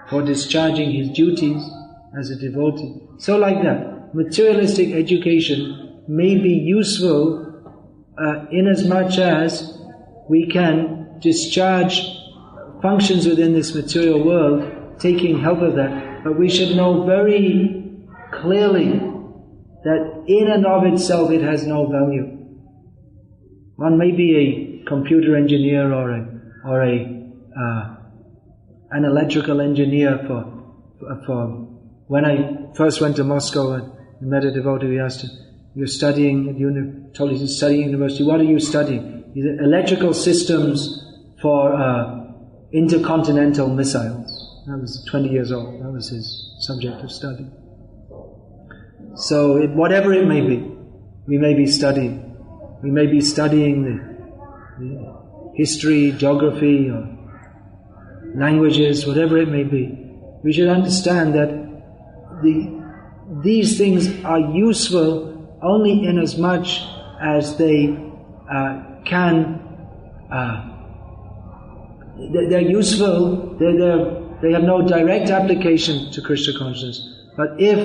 for discharging his duties as a devotee. So like that, materialistic education may be useful in as much as we can discharge functions within this material world, taking help of that. But we should know very clearly that in and of itself it has no value. One may be a computer engineer or an electrical engineer for. When I first went to Moscow and met a devotee, we asked him, "You're studying at told he's studying at university. What are you studying?" He said, "Electrical systems for intercontinental missiles." That was 20 years old. That was his subject of study. So whatever it may be, we may be studying. We may be studying the history, geography, or languages, whatever it may be. We should understand that these things are useful only in as much as they they're useful, they have no direct application to Krishna consciousness. But if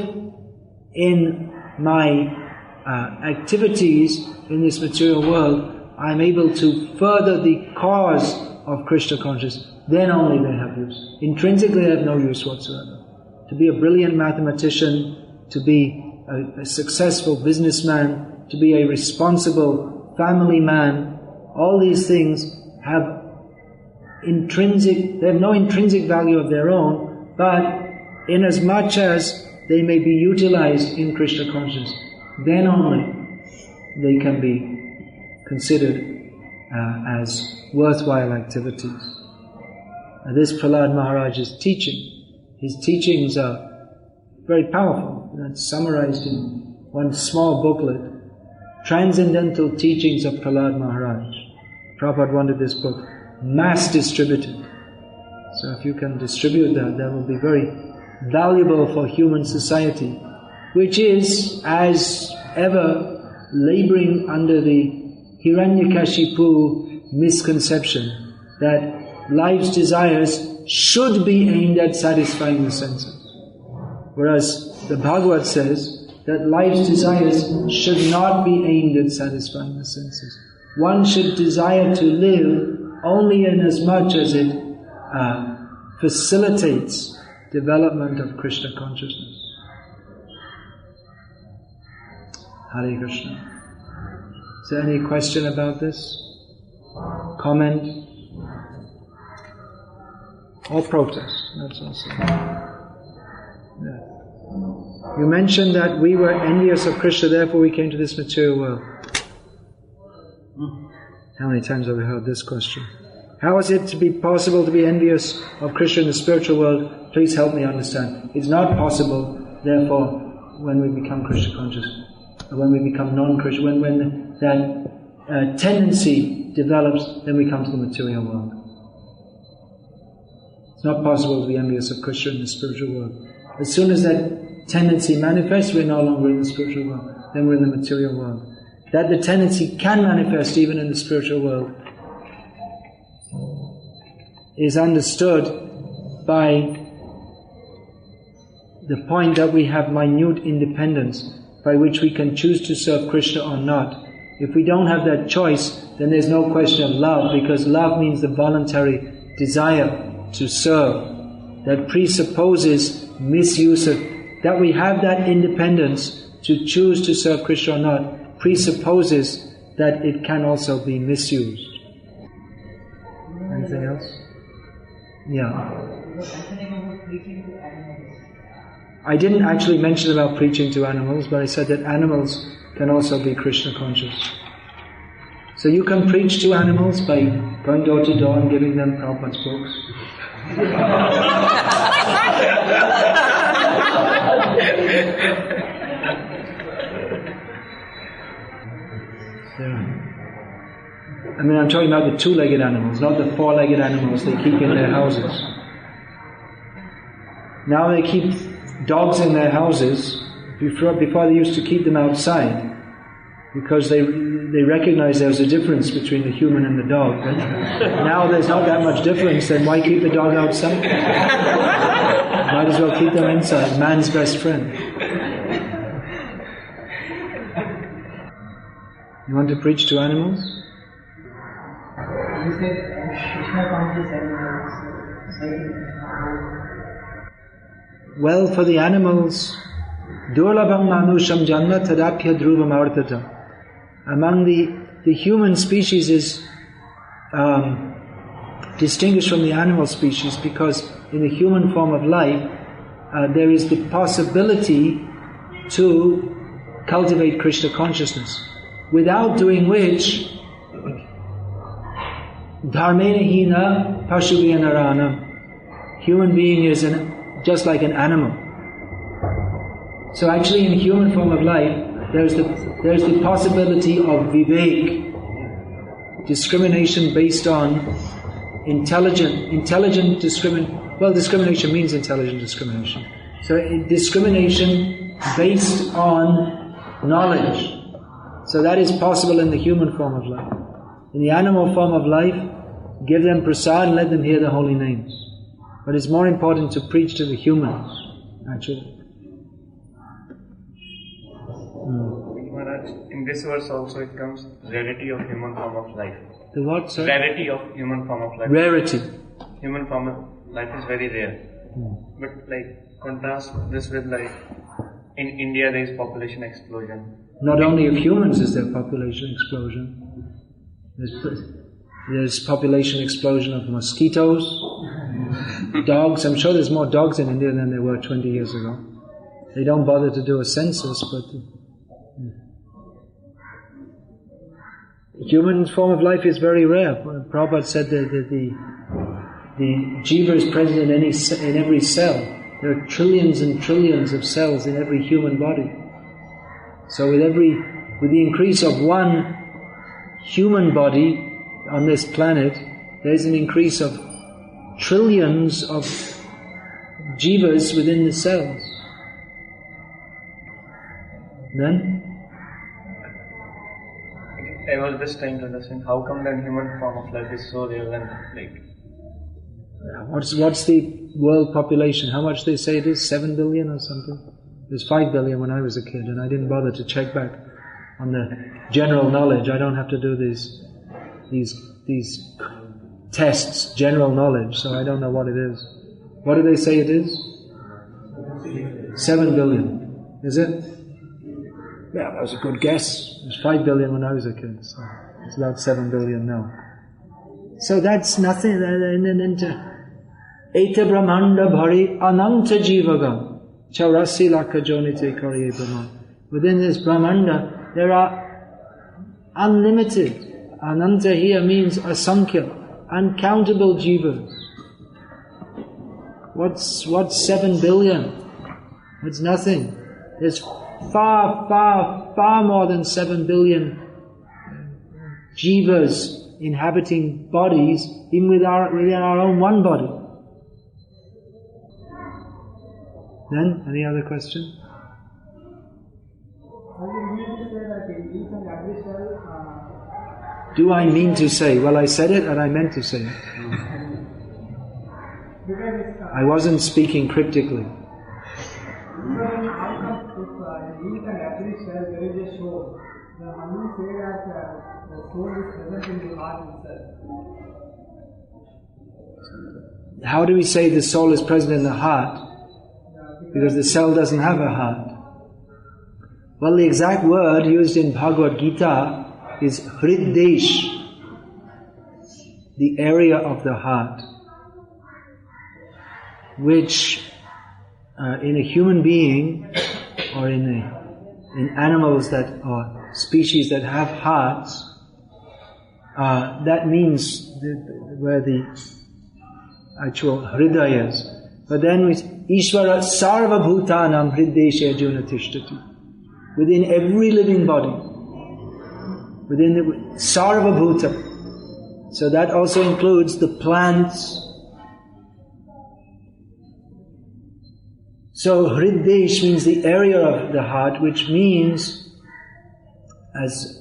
in my activities in this material world I'm able to further the cause of Krishna consciousness, then only they have use. Intrinsically they have no use whatsoever. To be a brilliant mathematician, to be a successful businessman, to be a responsible family man, all these things have no intrinsic value of their own, but in as much as they may be utilized in Krishna consciousness, then only they can be considered as worthwhile activities. This Prahlad Maharaj's teaching, his teachings are very powerful. That's summarized in one small booklet, Transcendental Teachings of Prahlad Maharaj. Prabhupada wanted this book mass distributed. So if you can distribute that will be very valuable for human society, which is, as ever, laboring under the Hiranyakashipu misconception that life's desires should be aimed at satisfying the senses. Whereas the Bhagavad says that life's desires should not be aimed at satisfying the senses. One should desire to live only in as much as it facilitates development of Krishna consciousness. Hare Krishna. Is there any question about this? Comment? Or protest? That's also. Yeah. You mentioned that we were envious of Krishna, therefore we came to this material world. How many times have we heard this question? How is it to be possible to be envious of Krishna in the spiritual world? Please help me understand. It's not possible, therefore, when we become Krishna conscious, or when we become non-Krishna, when that tendency develops, then we come to the material world. It's not possible to be envious of Krishna in the spiritual world. As soon as that tendency manifests, we're no longer in the spiritual world. Then we're in the material world. That the tendency can manifest even in the spiritual world is understood by the point that we have minute independence by which we can choose to serve Krishna or not. If we don't have that choice, then there's no question of love, because love means the voluntary desire to serve. That presupposes misuse of, that we have that independence to choose to serve Krishna or not, presupposes that it can also be misused. Anything else? Yeah. I didn't actually mention about preaching to animals, but I said that animals can also be Krishna conscious. So you can preach to animals by going door to door and giving them Prabhupada's books. I mean, I'm talking about the two-legged animals, not the four-legged animals they keep in their houses. Now they keep dogs in their houses. Before they used to keep them outside, because they recognize there's a difference between the human and the dog. But now there's not that much difference, then why keep the dog outside? Might as well keep them inside, man's best friend. You want to preach to animals? You said Krishna conscious animals. Well, for the animals, Durlabham manusham janma tadapya dhruvam artata. Among the human species is distinguished from the animal species because in the human form of life there is the possibility to cultivate Krishna consciousness, without doing which dharmena hina pashubhya narana, human being is just like an animal. So actually in human form of life, there's the possibility of vivek, discrimination based on intelligent discrimination. Well, discrimination means intelligent discrimination. So discrimination based on knowledge. So that is possible in the human form of life. In the animal form of life, give them prasad and let them hear the holy names. But it's more important to preach to the humans, actually. In this verse also it comes rarity of human form of life. The what, sir? Rarity of human form of life. Rarity. Human form of life is very rare. But contrast this with in India there is population explosion. Not only of humans is there population explosion. There's population explosion of mosquitoes, dogs. I'm sure there's more dogs in India than there were 20 years ago. They don't bother to do a census, but the human form of life is very rare. Prabhupada said that the jiva is present in every cell. There are trillions and trillions of cells in every human body. So with the increase of one human body on this planet, there is an increase of trillions of jivas within the cells. Then? I was just trying to understand how come the human form of life is so rare and What's the world population? How much they say it is? 7 billion or something? It was 5 billion when I was a kid, and I didn't bother to check back on the general knowledge. I don't have to do these tests, general knowledge, so I don't know what it is. What do they say it is? 7 billion. Is it? Yeah, that was a good guess. It was 5 billion when I was a kid, so it's about 7 billion now. So that's nothing. Eta brahmanda bhari ananta jivagam chaurasi lakha jonite kariye brahman. Within this brahmanda there are unlimited Ananta here means asankhya, uncountable jivas. What's 7 billion? It's nothing. There's far, far, far more than 7 billion jivas inhabiting bodies, even within our own one body. Then, any other question? Do I mean to say? Well, I said it and I meant to say it. I wasn't speaking cryptically. How do we say the soul is present in the heart? Because the cell doesn't have a heart. Well, the exact word used in Bhagavad-gita is hriddesh, the area of the heart, which in a human being or in animals or species that have hearts, that means where the actual hridaya is. But then we Ishvara sarva bhutanam hriddesha arjuna tishtati. Within every living body, within the sarva bhuta. So that also includes the plants. So hriddesh means the area of the heart, which means, as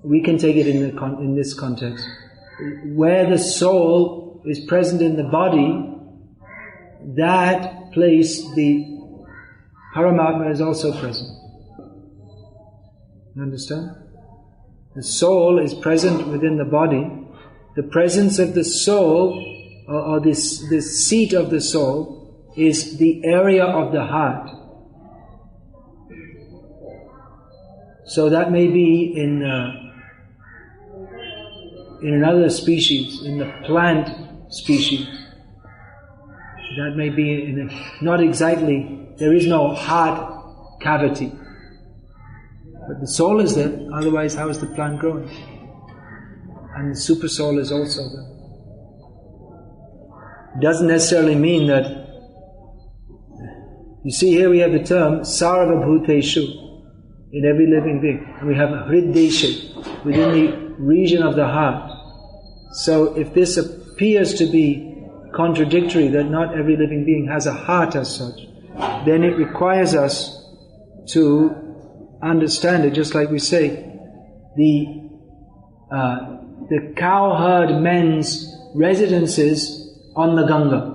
we can take it in this context, where the soul is present in the body, that place the Paramatma is also present. You understand? The soul is present within the body. The presence of the soul, or this seat of the soul, is the area of the heart. So that may be in another species, in the plant species. That may be not exactly, there is no heart cavity. But the soul is there, otherwise how is the plant growing? And the super soul is also there. It doesn't necessarily mean that, you see here we have the term sarva bhuteshu, in every living being. And we have hriddesha, within the region of the heart. So if this appears to be contradictory, that not every living being has a heart as such, then it requires us to understand it, just like we say, the cowherd men's residences on the Ganga.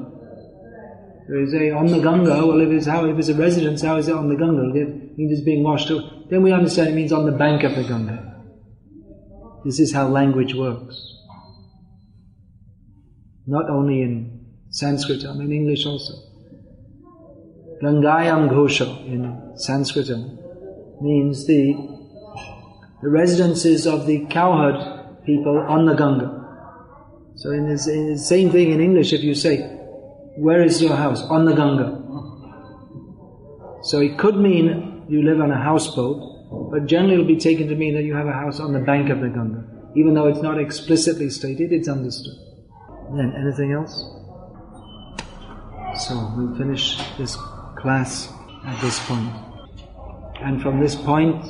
So you say, on the Ganga, well if it's a residence, how is it on the Ganga? It means it's being washed away. Then we understand it means on the bank of the Ganga. This is how language works. Not only in Sanskrit, in English also. Gangayam Ghosha in Sanskrit means the residences of the cowherd people on the Ganga. So in the same thing in English, if you say, where is your house? On the Ganga. So it could mean you live on a houseboat, but generally it will be taken to mean that you have a house on the bank of the Ganga. Even though it's not explicitly stated, it's understood. Then, anything else? So, we'll finish this class at this point. And from this point,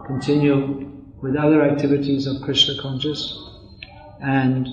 continue with other activities of Krishna conscious and